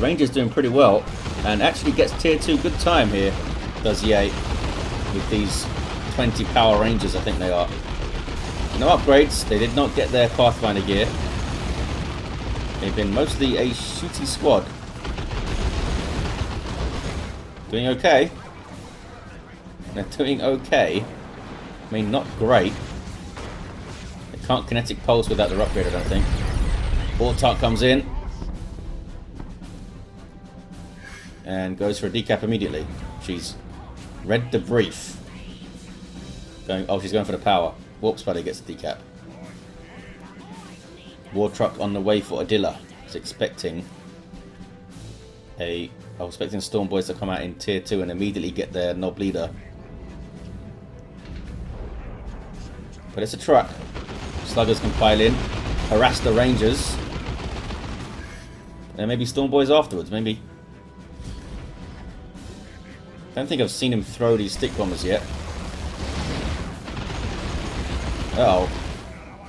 [SPEAKER 1] Ranger's doing pretty well and actually gets tier 2 good time here, does Ye, with these 20 power rangers, I think they are. No upgrades. They did not get their Pathfinder gear. They've been mostly a shooty squad. Doing okay. They're doing okay. I mean, not great. They can't kinetic pulse without their upgrade, I don't think. Warlock comes in. And goes for a decap immediately. She's read the brief. Oh, she's going for the power. Warp Spider gets the decap. War Truck on the way for Eldar. Is expecting I was expecting Storm Boys to come out in tier 2 and immediately get their knob leader. But it's a truck. Sluggers can pile in, harass the Rangers. And maybe Storm Boys afterwards, maybe. I don't think I've seen him throw these stick bombers yet. Uh-oh.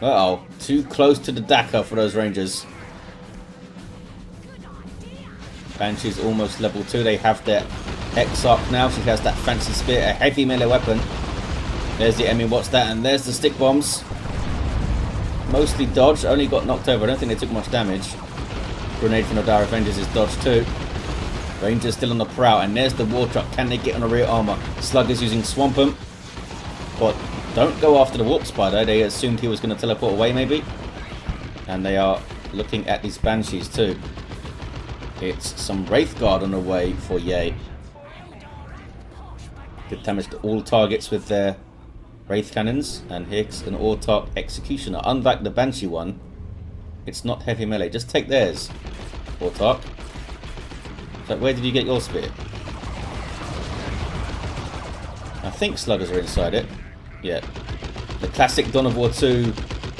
[SPEAKER 1] Uh-oh. Too close to the Dakar for those Rangers. Banshee's almost level 2. They have their X-Arc now. She has that fancy spear, a heavy melee weapon. There's the enemy, what's that? And there's the stick bombs. Mostly dodged, only got knocked over. I don't think they took much damage. Grenade from the Dire Avengers is dodged too. Rangers still on the prowl, and there's the War Truck. Can they get on the rear armor? Sluggers using Swamp'em. But don't go after the Warp Spider. They assumed he was going to teleport away maybe. And they are looking at these Banshees too. It's some Wraith Guard on the way for Ye. Did damage to all targets with their Wraith Cannons. And here's an Autarch Executioner. Unlike the Banshee one, it's not heavy melee. Just take theirs, Autarch. So where did you get your spear? I think Sluggers are inside it. Yeah. The classic Dawn of War 2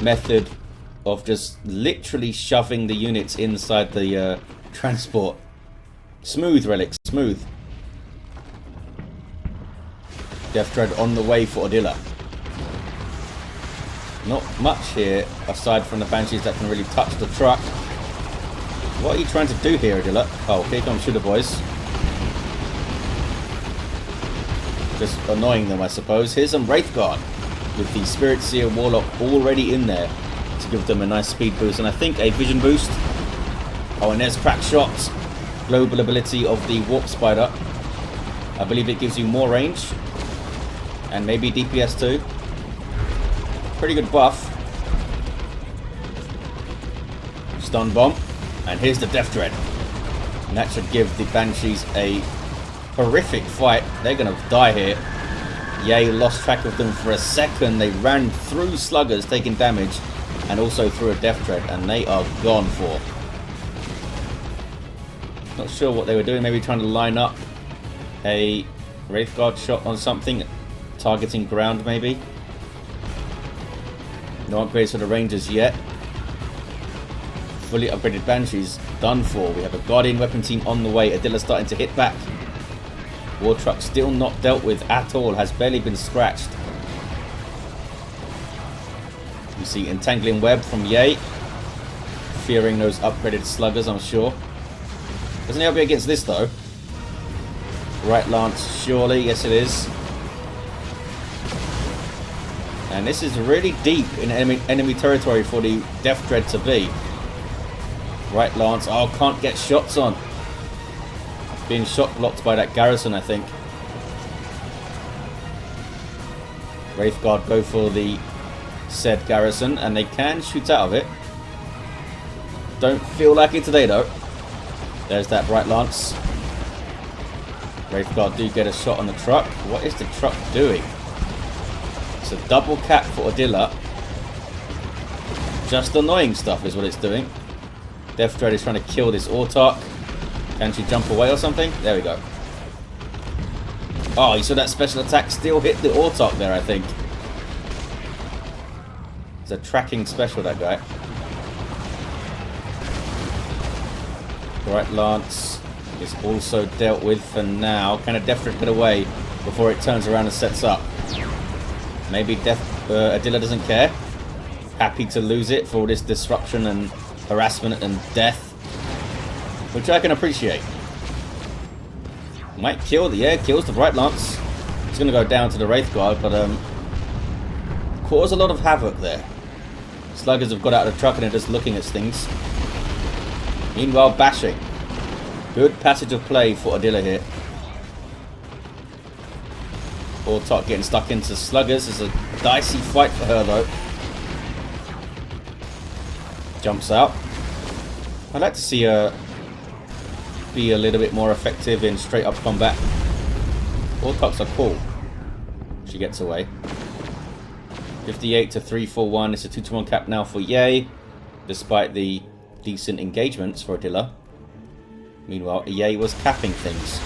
[SPEAKER 1] method of just literally shoving the units inside the transport. Smooth, Relic, smooth. Death Dread on the way for Eldar. Not much here aside from the Banshees that can really touch the truck. What are you trying to do here, Eldar? Oh, here comes Shooter Boys. Just annoying them, I suppose. Here's some Wraith Guard with the Spirit Seer Warlock already in there to give them a nice speed boost and I think a vision boost. Oh, and there's crack shots. Global ability of the Warp Spider. I believe it gives you more range. And maybe DPS too. Pretty good buff. Stun bomb. And here's the Death Dread. And that should give the Banshees a horrific fight. They're going to die here. Ye lost track of them for a second. They ran through Sluggers taking damage. And also through a Death Dread. And they are gone for. Not sure what they were doing. Maybe trying to line up a Wraith Guard shot on something. Targeting ground maybe. No upgrades for the Rangers yet. Fully upgraded Banshees done for. We have a Guardian weapon team on the way. Eldar starting to hit back. War Truck still not dealt with at all. Has barely been scratched. You see Entangling Web from Ye. Fearing those upgraded Sluggers, I'm sure. Doesn't help you against this though. Right Lance, surely. Yes it is. And this is really deep in enemy territory for the Death Dread to be. Right Lance. Oh, can't get shots on. Being shot blocked by that garrison, I think. Wraith Guard go for the said garrison, and they can shoot out of it. don't feel like it today though. There's that Bright Lance. Wraithguard do get a shot on the truck. What is the truck doing? It's a double cap for Adila. Just annoying stuff is what it's doing. Death Dread is trying to kill this Autarch. Can she jump away or something? There we go. Oh, you saw that special attack still hit the Autarch there, I think. It's a tracking special, that guy. Bright Lance is also dealt with for now. Can a Death Dread get away before it turns around and sets up? Maybe Adila doesn't care. Happy to lose it for all this disruption and harassment and death, which I can appreciate. Might kill the kills the Bright Lance. It's going to go down to the Wraithguard, but cause a lot of havoc there. Sluggers have got out of the truck and are just looking at things. Meanwhile, bashing. Good passage of play for Adila here. Autarch getting stuck into Sluggers. It's a dicey fight for her though. Jumps out. I'd like to see her be a little bit more effective in straight up combat. Autarchs are cool. She gets away. 58 to 341. It's a 2-to-1 cap now for Yay, despite the decent engagements for Adila. Meanwhile, Yay was capping things.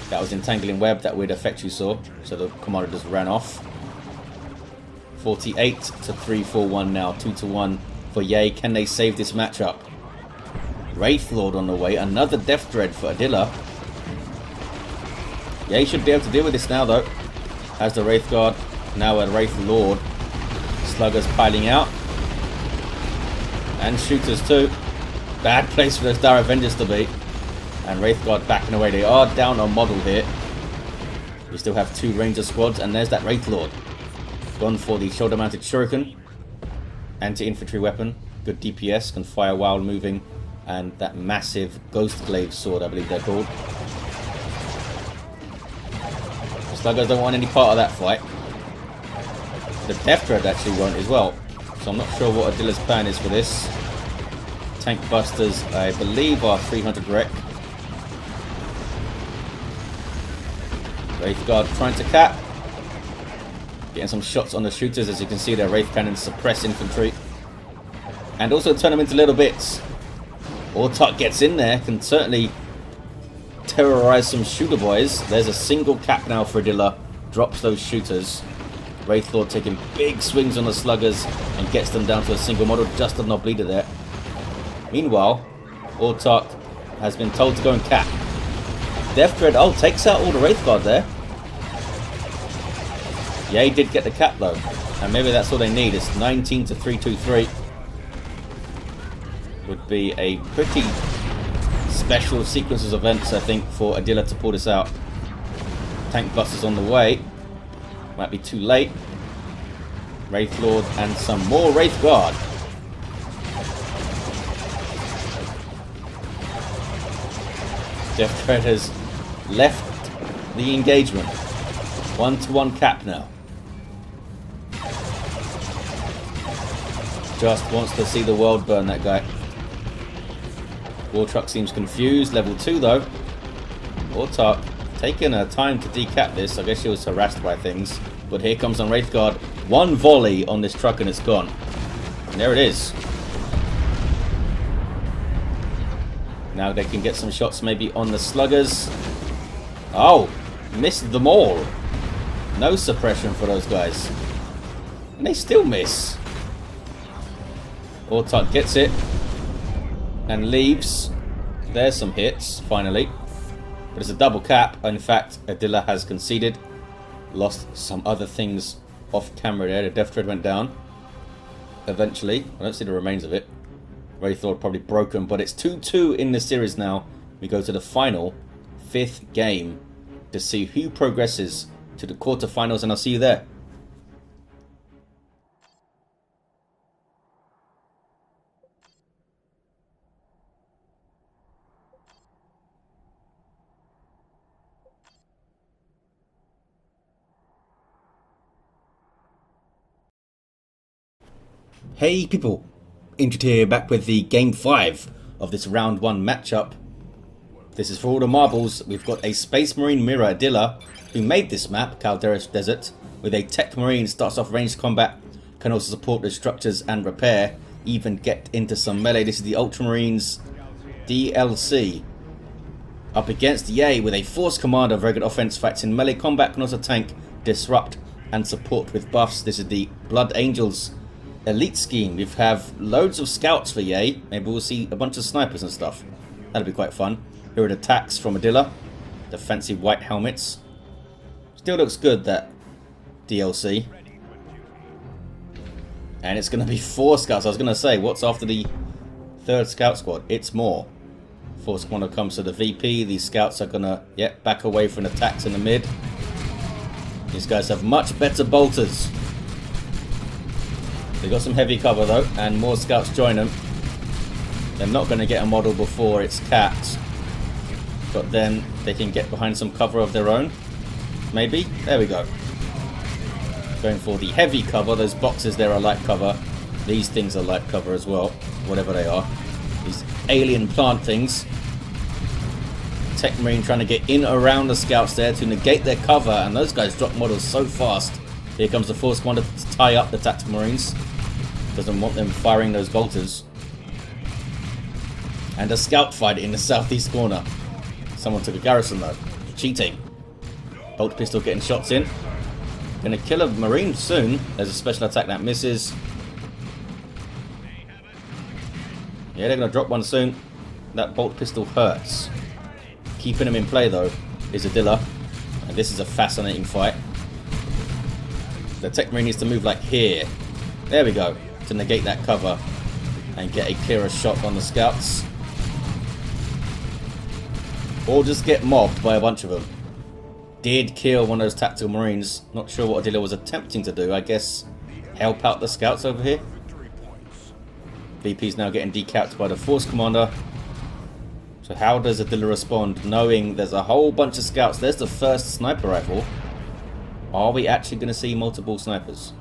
[SPEAKER 1] That was entangling web, that weird effect you saw. So the commander just ran off. 48 to 341 now. 2-to-1 for Yay. Can they save this matchup? Wraithlord on the way. Another Death Dread for Adila. Yay should be able to deal with this now though. Has the Wraithguard. Now a Wraithlord. Sluggers piling out. And shooters too. Bad place for those Dire Avengers to be. And Wraithguard backing away. They are down on model here. We still have 2 Ranger squads. And there's that Wraithlord. Gone for the shoulder-mounted Shuriken. Anti-infantry weapon. Good DPS. Can fire while moving. And that massive Ghost Glaive sword, I believe they're called. Sluggers don't want any part of that fight. The Death Dread actually won't as well. So I'm not sure what Adila's plan is for this. Tank Busters, I believe, are 300 rec. Wraithguard trying to cap. Getting some shots on the shooters. As you can see, their Wraith Cannons suppress infantry. And also turn them into little bits. Autarch gets in there. Can certainly terrorize some shooter boys. There's a single cap now for Adila. Drops those shooters. Wraithlord taking big swings on the Sluggers and gets them down to a single model. Just a knob leader there. Meanwhile, Autarch has been told to go and cap. Death Dread, takes out all the Wraithguard there. Yeah, he did get the cap though. And maybe that's all they need. It's 19 to 323. Would be a pretty special sequence of events, I think, for Adila to pull this out. Tank Busters on the way. Might be too late. Wraithlord and some more Wraithguard. Death Dread has left the engagement. 1-to-1 cap now. Just wants to see the world burn, that guy. War Truck seems confused. Level 2 though. Autarch taking her time to decap this. I guess she was harassed by things. But here comes on Wraithguard. One volley on this truck and it's gone. And there it is. Now they can get some shots maybe on the Sluggers. Oh, missed them all. No suppression for those guys. And they still miss. Autarch gets it. And leaves. There's some hits, finally. But it's a double cap. In fact, Adila has conceded. Lost some other things off camera there. The Death Dread went down. Eventually. I don't see the remains of it. Wraithlord probably broken. But it's 2-2 in the series now. We go to the final 5th game to see who progresses to the quarterfinals. And I'll see you there. Hey people, Indrid here, back with the game 5 of this round 1 matchup. This is for all the marbles. We've got a Space Marine Mirror Adilla, who made this map, Calderas Desert, with a Tech Marine, starts off ranged combat, can also support the structures and repair, even get into some melee. This is the Ultramarines DLC. Up against Yay with a Force Commander, very good offense, fights in melee combat, can also tank, disrupt, and support with buffs. This is the Blood Angels Elite scheme. We have loads of scouts for Yay. Maybe we'll see a bunch of snipers and stuff. That'll be quite fun. Here are the attacks from Adilla. The fancy white helmets. Still looks good, that DLC. And it's going to be 4 scouts. I was going to say, what's after the 3rd scout squad? It's more. Force Commander comes to the VP. These scouts are going to, back away from attacks in the mid. These guys have much better bolters. They got some heavy cover though, and more scouts join them. They're not going to get a model before it's capped, but then they can get behind some cover of their own. Maybe? There we go. Going for the heavy cover. Those boxes there are light cover. These things are light cover as well, whatever they are. These alien plant things. Tech Marine trying to get in around the scouts there to negate their cover, and those guys drop models so fast. Here comes the Force Commander to tie up the Tactical Marines. Doesn't want them firing those bolters. And a scout fight in the southeast corner. Someone took a garrison though. Cheating. Bolt pistol getting shots in. Gonna kill a Marine soon. There's a special attack that misses. Yeah, they're gonna drop one soon. That bolt pistol hurts. Keeping him in play though is Adilla. And this is a fascinating fight. The Tech Marine needs to move like here. There we go. To negate that cover and get a clearer shot on the scouts. Or just get mobbed by a bunch of them. Did kill one of those Tactical Marines. Not sure what Adilla was attempting to do. I guess help out the scouts over here. VP's now getting decapped by the Force Commander. So how does Adilla respond knowing there's a whole bunch of scouts? There's the first sniper rifle. Are we actually going to see multiple snipers?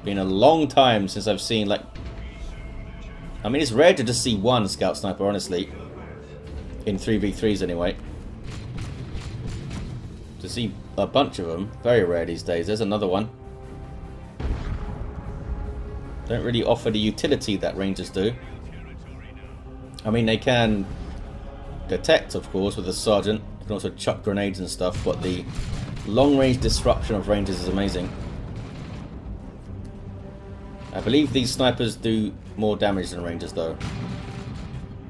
[SPEAKER 1] Been a long time since I've seen, like... I mean, it's rare to just see one scout sniper, honestly. In 3v3s anyway. To see a bunch of them, very rare these days. There's another one. Don't really offer the utility that Rangers do. I mean, they can detect, of course, with a Sergeant. They can also chuck grenades and stuff, but the long-range disruption of Rangers is amazing. I believe these snipers do more damage than Rangers, though.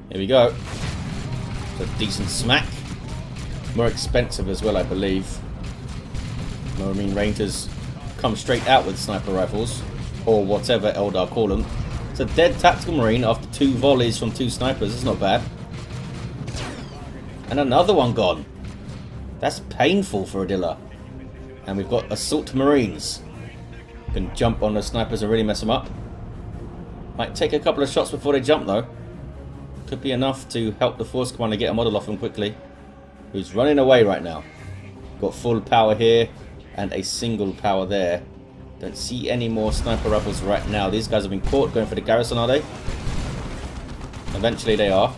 [SPEAKER 1] Here we go. It's a decent smack. More expensive as well, I believe. Marine Rangers come straight out with sniper rifles, or whatever Eldar call them. It's a dead Tactical Marine after 2 volleys from 2 snipers. It's not bad. And another one gone. That's painful for Adilla. And we've got Assault Marines. Can jump on the snipers and really mess them up. Might take a couple of shots before they jump though. Could be enough to help the Force Commander get a model off him quickly. Who's running away right now. Got full power here and a single power there. Don't see any more sniper rifles right now. These guys have been caught going for the garrison, are they? Eventually they are.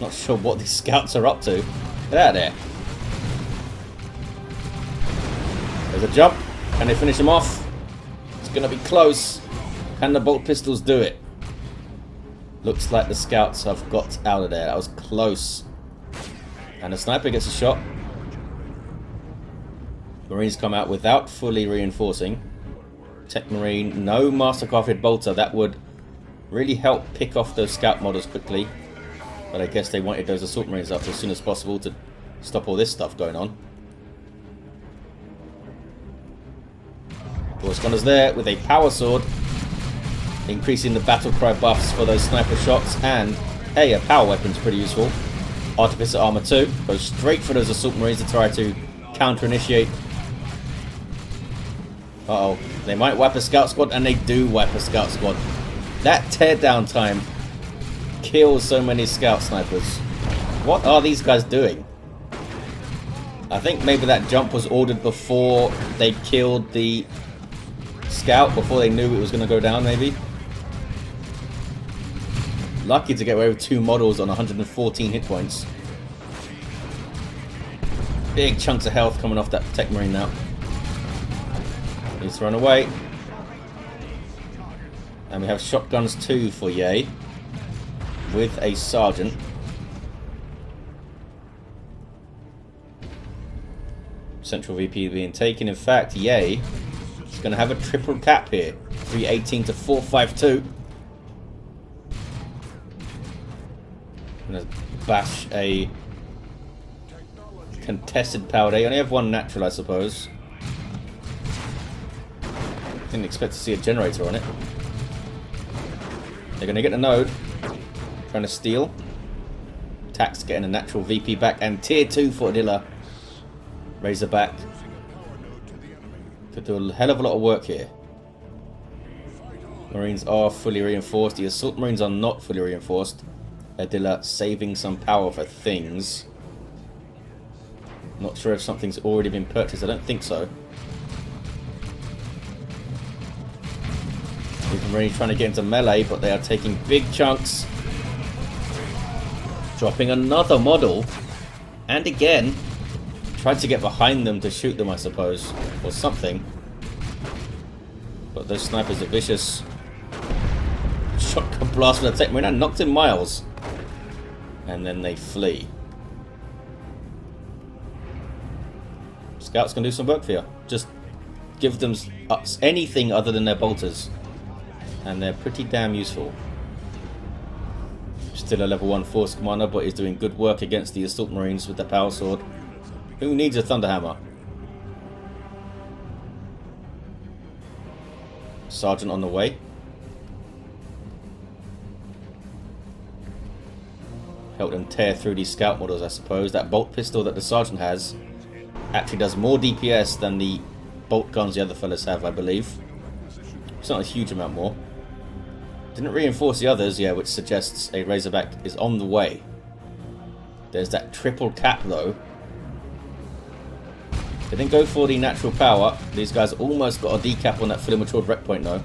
[SPEAKER 1] Not sure what these scouts are up to. Get out of there. There's a jump. Can they finish him off? It's going to be close. Can the bolt pistols do it? Looks like the scouts have got out of there. That was close. And the sniper gets a shot. Marines come out without fully reinforcing. Tech Marine, no mastercrafted bolter. That would really help pick off those scout models quickly. But I guess they wanted those Assault Marines up as soon as possible to stop all this stuff going on. Force Commander's there with a power sword, increasing the battle cry buffs for those sniper shots, and hey, a power weapon's pretty useful. Artificer armor too, goes straight for those Assault Marines to try to counter-initiate. Uh-oh, they might wipe a scout squad, and they do wipe a scout squad. That teardown time kills so many scout snipers. What are these guys doing? I think maybe that jump was ordered before they killed the scout before they knew it was going to go down, maybe. Lucky to get away with 2 models on 114 hit points. Big chunks of health coming off that Tech Marine now. Needs to run away. And we have shotguns too for Ye. With a sergeant. Central VP being taken. In fact, Ye is going to have a triple cap here. 318 to 452. Going to bash a contested power. They only have 1 natural, I suppose. Didn't expect to see a generator on it. They're going to get the node. Trying to steal. Tax getting a natural VP back. And tier 2 for Adilla. Razorback. Could do a hell of a lot of work here. Marines are fully reinforced. The Assault Marines are not fully reinforced. Adilla saving some power for things. Not sure if something's already been purchased. I don't think so. The Marines trying to get into melee, but they are taking big chunks. Dropping another model. And again, tried to get behind them to shoot them, I suppose. Or something. But those snipers are vicious. Shotgun blast with a Tech Marine and knocked him miles. And then they flee. Scouts can do some work for you. Just give them anything other than their bolters. And they're pretty damn useful. Still a level 1 force commander, but he's doing good work against the Assault Marines with the power sword. Who needs a Thunderhammer? Sergeant on the way. Help them tear through these scout models, I suppose. That bolt pistol that the sergeant has actually does more DPS than the bolt guns the other fellas have, I believe. It's not a huge amount more. Didn't reinforce the others, yeah, which suggests a Razorback is on the way. There's that triple cap, though. They didn't go for the natural power. These guys almost got a decap on that fully matured rep point, though,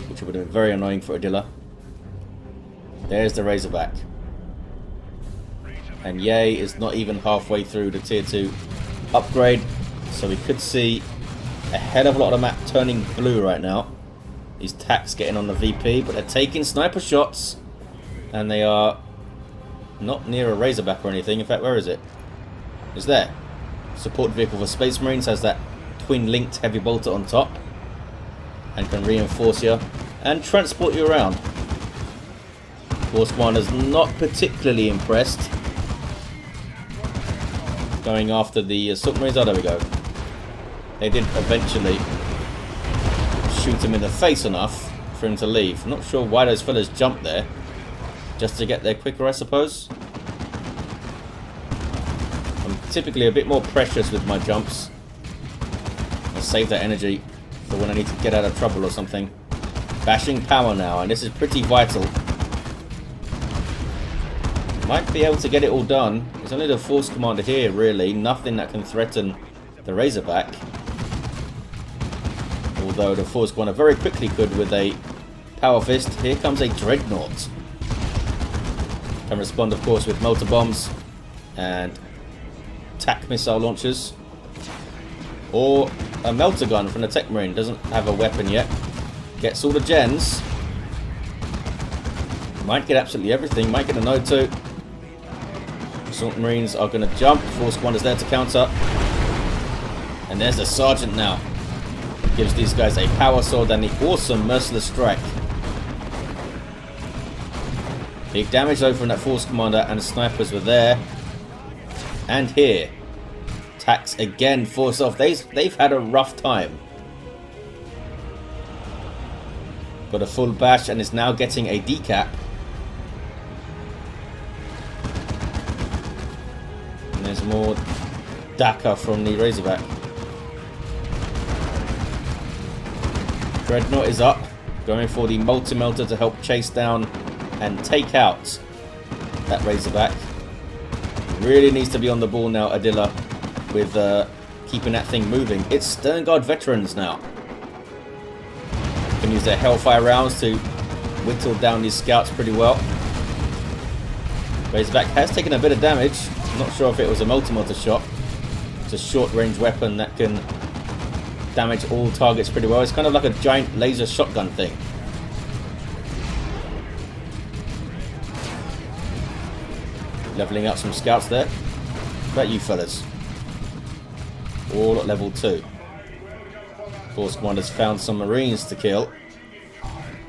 [SPEAKER 1] which would have been very annoying for Adilla. There's the Razorback. And Ye is not even halfway through the tier 2 upgrade, so we could see a hell of a lot of the map turning blue right now. These tacks getting on the VP, but they're taking sniper shots, and they are not near a Razorback or anything. In fact, where is it? It's there. Support vehicle for Space Marines has that twin-linked heavy bolter on top, and can reinforce you and transport you around. Force Commander's not particularly impressed. Going after the Assault Marines. Oh, there we go. They did eventually shoot him in the face enough for him to leave. I'm not sure why those fellas jumped there. Just to get there quicker, I suppose. I'm typically a bit more precious with my jumps. I save that energy for when I need to get out of trouble or something. Bashing power now, and this is pretty vital. Might be able to get it all done. There's only the Force Commander here, really. Nothing that can threaten the Razorback. Although the Force Commander very quickly could with a Power Fist. Here comes a Dreadnought. Can respond, of course, with motor bombs and TAC missile launchers. Or a melter gun from the Tech Marine. Doesn't have a weapon yet. Gets all the gens. Might get absolutely everything. Might get a node too. Assault Marines are going to jump. Force Commander's there to counter. And there's the Sergeant now. Gives these guys a power sword and the awesome Merciless Strike. Big damage though from that Force Commander, and the snipers were there. And here. Tax again, force off. They've had a rough time. Got a full bash and is now getting a decap. And there's more Daka from the Razorback. Dreadnought is up, going for the multi-melter to help chase down and take out that Razorback. Really needs to be on the ball now, Adilla, with keeping that thing moving. It's Sternguard veterans now. Can use their Hellfire rounds to whittle down these scouts pretty well. Razorback has taken a bit of damage. I'm not sure if it was a multi-mortar shot. It's a short-range weapon that can damage all targets pretty well. It's kind of like a giant laser shotgun thing. Leveling up some scouts there. What about you fellas? All at level 2. Force Commander's found some Marines to kill.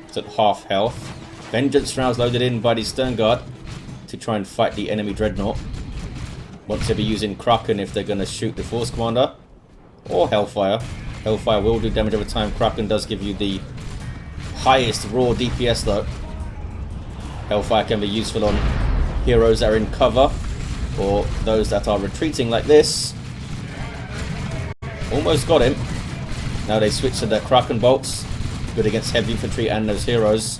[SPEAKER 1] It's at half health. Vengeance rounds loaded in by the Stern Guard to try and fight the enemy Dreadnought. Want to be using Kraken if they're going to shoot the Force Commander. Or Hellfire. Hellfire will do damage over time. Kraken does give you the highest raw DPS though. Hellfire can be useful on heroes that are in cover, or those that are retreating like this. Almost got him. Now they switch to their Kraken bolts. Good against heavy infantry and those heroes.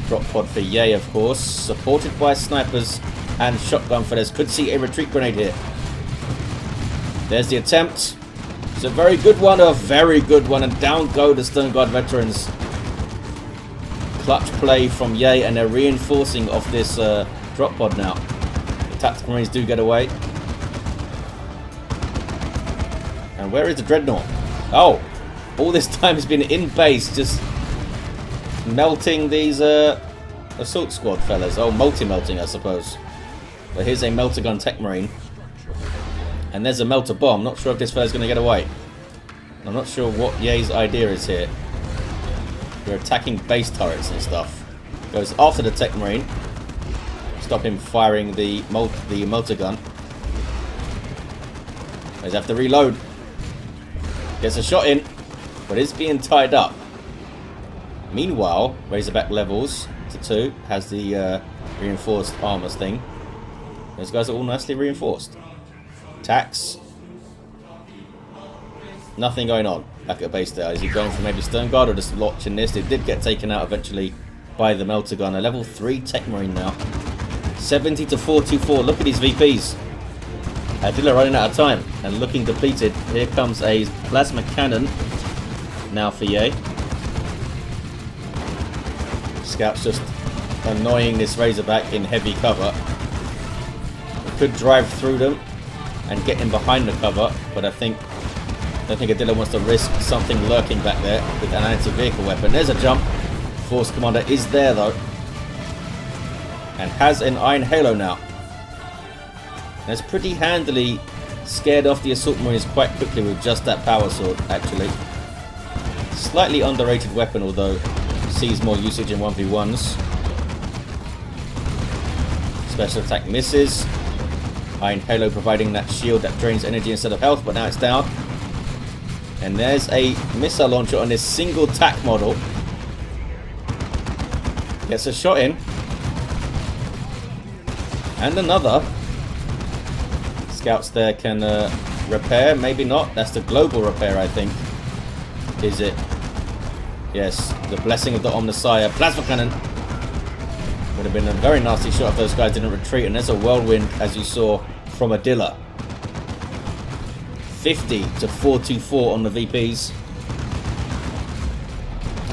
[SPEAKER 1] Drop pod for Yay, of course. Supported by snipers and shotgun fighters. Could see a retreat grenade here. There's the attempt. It's a very good one, and down go the Stern Guard veterans. Clutch play from Yay, and they're reinforcing off this drop pod now. The Tactical Marines do get away. And where is the Dreadnought? Oh, all this time has been in base, just melting these assault squad fellas. Oh, multi-melting, I suppose. But here's a melter gun tech marine. And there's a melter bomb. Not sure if this fella's going to get away. I'm not sure what Yay's idea is here. We're attacking base turrets and stuff. Goes after the tech marine. Stop him firing the melter gun. He's have to reload. Gets a shot in, but is being tied up. Meanwhile, Razorback levels to 2. Has the reinforced armor thing. Those guys are all nicely reinforced. Attacks. Nothing going on back at base there. Is he going for maybe Stern Guard or just watching this? It did get taken out eventually by the melter gun. A level 3 tech marine now. 70 to 424. Look at these VPs. Adilla running out of time and looking depleted. Here comes a plasma cannon now for Yay. Scout's just annoying this Razorback in heavy cover. It could drive through them and get him behind the cover, but I don't think Adilla wants to risk something lurking back there with an anti-vehicle weapon. There's a jump. Force Commander is there though, and has an Iron Halo now. And has pretty handily scared off the Assault Marines quite quickly with just that power sword, actually. Slightly underrated weapon, although sees more usage in 1v1s. Special attack misses. Iron Halo providing that shield that drains energy instead of health, but now it's down. And there's a missile launcher on this single tack model. Gets a shot in. And another. Scouts there can repair, maybe not. That's the global repair, I think. Is it? Yes, the blessing of the Omnissiah. Plasma cannon. Would have been a very nasty shot if those guys didn't retreat. And there's a whirlwind, as you saw, from Adilla. 50 to 424 on the VPs.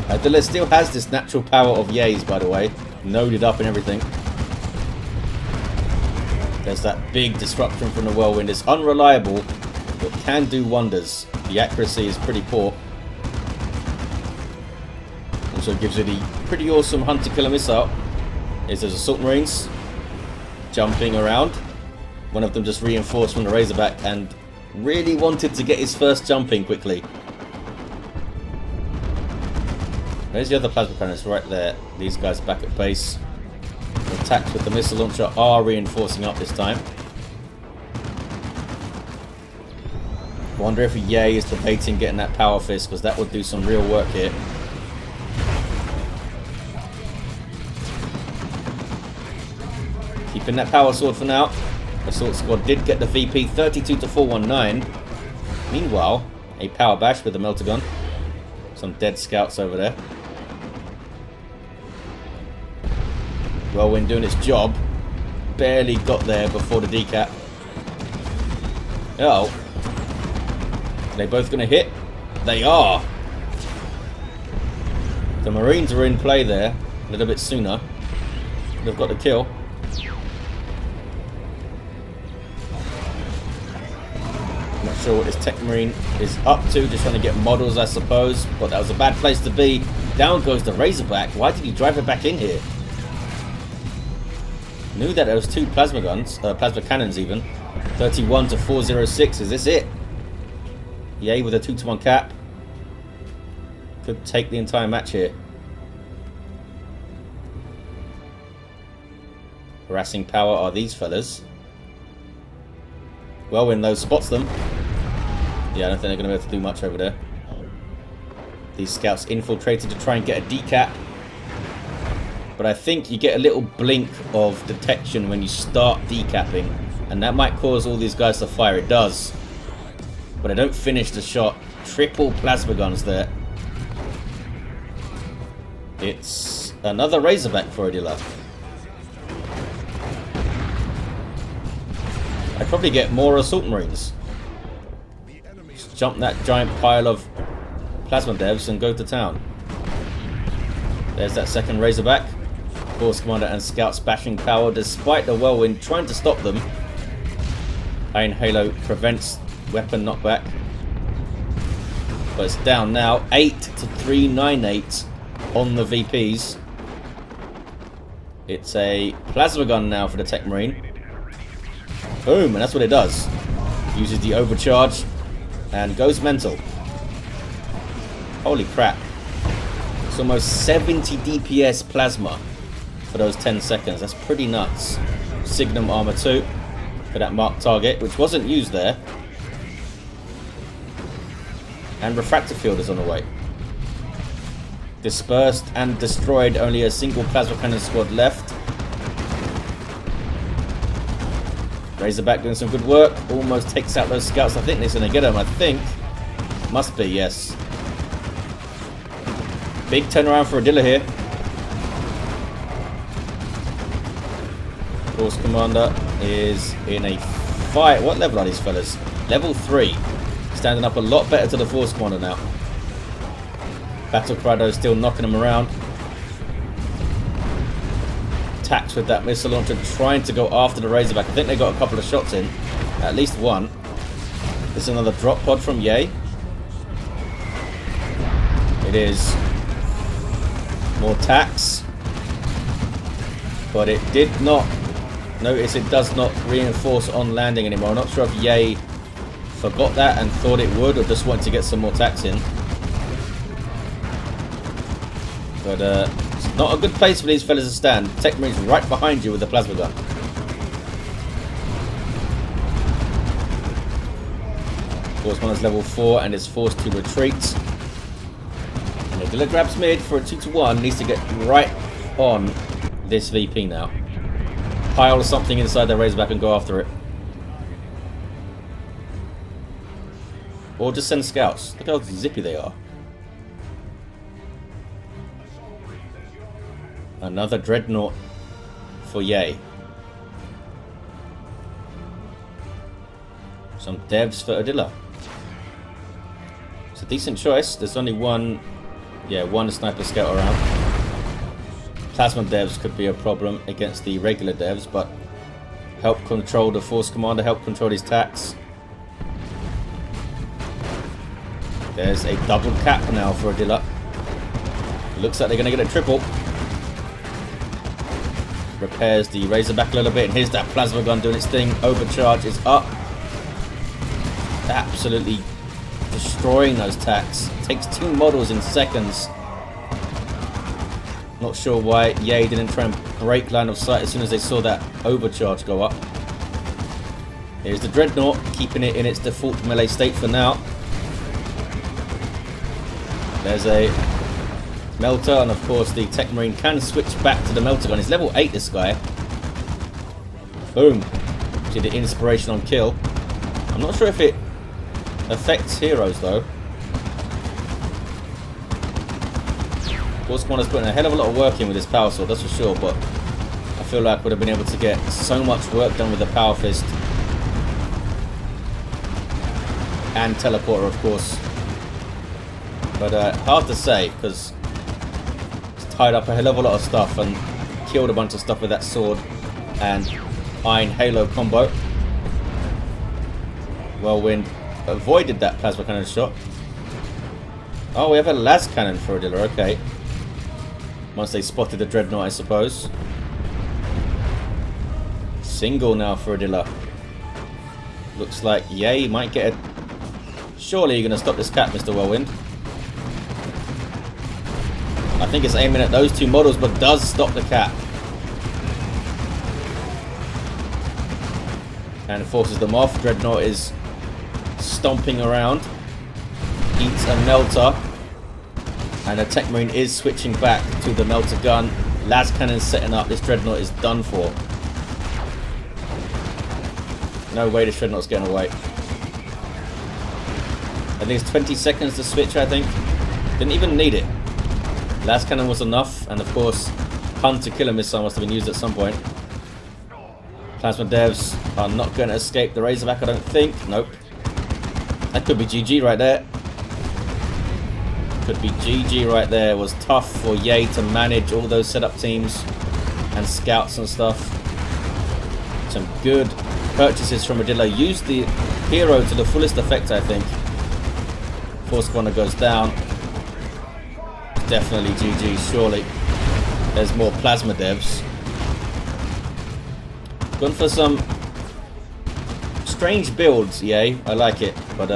[SPEAKER 1] Adilla still has this natural power of Yays, by the way. Noded up and everything. There's that big disruption from the whirlwind. It's unreliable, but can do wonders. The accuracy is pretty poor. Also gives you the pretty awesome hunter-killer missile. Here's those Assault Marines jumping around. One of them just reinforced from the Razorback and really wanted to get his first jump in quickly. There's the other plasma cannons right there. These guys back at base. The attacks with the missile launcher are reinforcing up this time. Wonder if Yay is debating getting that power fist, because that would do some real work here. Keeping that power sword for now. Assault squad did get the VP 32 to 419. Meanwhile, a power bash with the melter gun. Some dead scouts over there. Whirlwind doing its job. Barely got there before the decap. Oh. Are they both going to hit? They are. The Marines are in play there a little bit sooner. They've got the kill. Not sure what this Tech Marine is up to. Just trying to get models, I suppose. But that was a bad place to be. Down goes the Razorback. Why did he drive it back in here? Knew that there was 2 plasma guns, plasma cannons even. 31 to 406. Is this it? Yay with a 2-to-1 cap. Could take the entire match here. Harassing power are these fellas. Well, when those spots them. Yeah, I don't think they're going to be able to do much over there. These scouts infiltrated to try and get a decap. But I think you get a little blink of detection when you start decapping. And that might cause all these guys to fire. It does. But I don't finish the shot. Triple plasma guns there. It's another Razorback for Adila. I'd probably get more Assault Marines. Just jump that giant pile of plasma devs and go to town. There's that second Razorback. Force Commander and Scouts bashing power despite the whirlwind trying to stop them. Iron Halo prevents weapon knockback. But it's down now. 8 to 398 on the VPs. It's a plasma gun now for the Tech Marine. Boom, and that's what it does. Uses the overcharge and goes mental. Holy crap. It's almost 70 DPS plasma for those 10 seconds. That's pretty nuts. Signum Armor 2 for that marked target, which wasn't used there. And Refractor Field is on the way. Dispersed and destroyed. Only a single plasma cannon squad left. Razorback doing some good work. Almost takes out those scouts. I think they're going to get them. I think. Must be, yes. Big turnaround for Adila here. Force Commander is in a fight. What level are these fellas? Level 3. Standing up a lot better to the Force Commander now. Battle Crado still knocking him around. Attacks with that missile launcher, trying to go after the Razorback. I think they got a couple of shots in. At least one. This is another drop pod from Yay. It is more tax. But it did not. Notice it does not reinforce on landing anymore. I'm not sure if Yay forgot that and thought it would, or just wanted to get some more tax in. But it's not a good place for these fellas to stand. Tech Marine's right behind you with the plasma gun. Force Commander's level 4 and is forced to retreat. And Adila grabs mid for a 2-to-1. Needs to get right on this VP now. Pile something inside the Razorback and go after it. Or just send scouts. Look how zippy they are. Another Dreadnought for Yay. Some devs for Adila. It's a decent choice. There's only one sniper scout around. Plasma devs could be a problem against the regular devs, but help control the Force Commander, help control his tax. There's a double cap now for Adila. Looks like they're going to get a triple. Repairs the Razorback a little bit, and here's that plasma gun doing its thing. Overcharge is up. Absolutely destroying those tacks. Takes 2 models in seconds. Not sure why Yay didn't try and break line of sight as soon as they saw that overcharge go up. Here's the Dreadnought, keeping it in its default melee state for now. There's a melter, and of course the Tech Marine can switch back to the melter gun. He's level 8, this guy. Boom. See the inspiration on kill. I'm not sure if it affects heroes though. Force Commander's putting a hell of a lot of work in with his power sword, that's for sure, but I feel like would have been able to get so much work done with the power fist. And teleporter, of course. But hard to say, because tied up a hell of a lot of stuff and killed a bunch of stuff with that sword and Iron Halo combo. Whirlwind avoided that plasma cannon shot. Oh, we have a las cannon for Adilla, okay. Once they spotted the dreadnought, I suppose. Single now for Adilla. Looks like, yeah, he might get a... Surely you're going to stop this cat, Mr. Whirlwind. I think it's aiming at those two models, but does stop the cat. And forces them off. Dreadnought is stomping around. Eats a melter. And the Tech Marine is switching back to the melter gun. Las cannon's setting up. This Dreadnought is done for. No way this Dreadnought's getting away. I think it's 20 seconds to switch, I think. Didn't even need it. Las cannon was enough. And of course, Hunter Killer Missile must have been used at some point. Plasma devs are not going to escape the Razorback, I don't think. Nope. That could be GG right there. Could be GG right there. It was tough for Ye to manage all those setup teams and scouts and stuff. Some good purchases from Adilla. Used the hero to the fullest effect, I think. Force corner goes down. Definitely GG, surely. There's more plasma devs. Gone for some strange builds, yay. I like it, but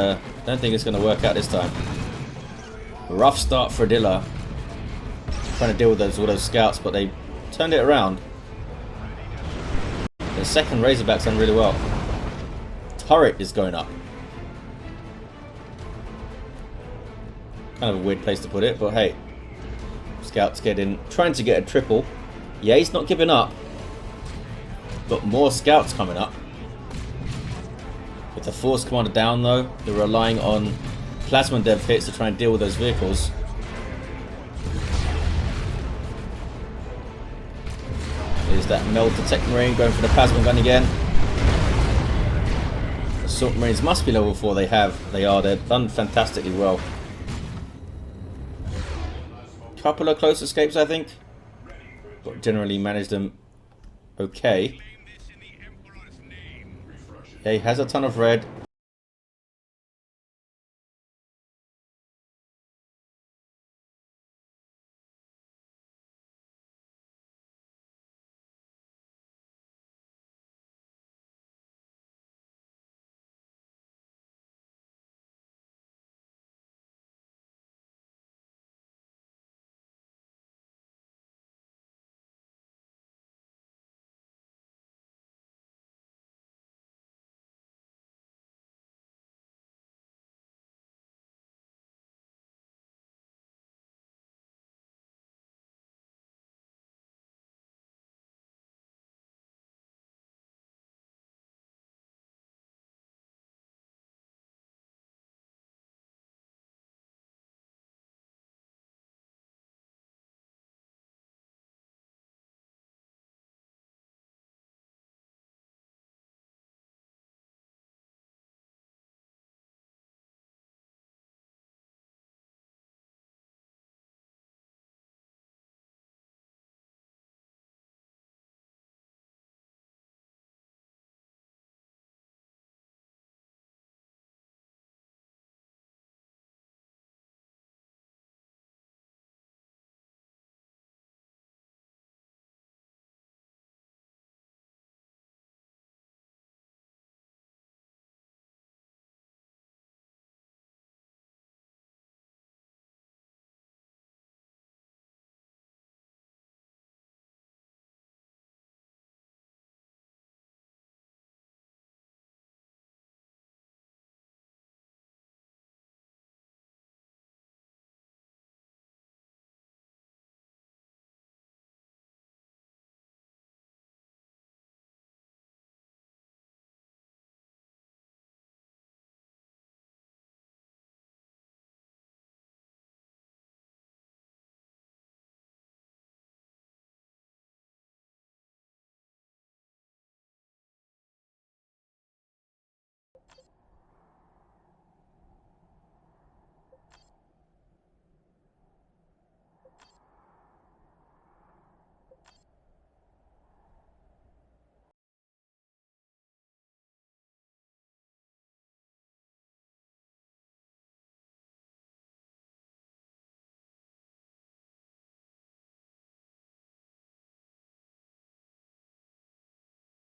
[SPEAKER 1] don't think it's going to work out this time. Rough start for Adilla. Trying to deal with all those scouts, but they turned it around. The second Razorback's done really well. Turret is going up. Kind of a weird place to put it, but hey. Scouts get in, trying to get a triple. Ye's not giving up. Got more scouts coming up. With the force commander down though, they're relying on plasma dev hits to try and deal with those vehicles. There's that melter Tech Marine going for the plasma gun again. Assault Marines must be level 4, they are, they've done fantastically well. Couple of close escapes, I think, but generally managed them okay. Yeah, he has a ton of red.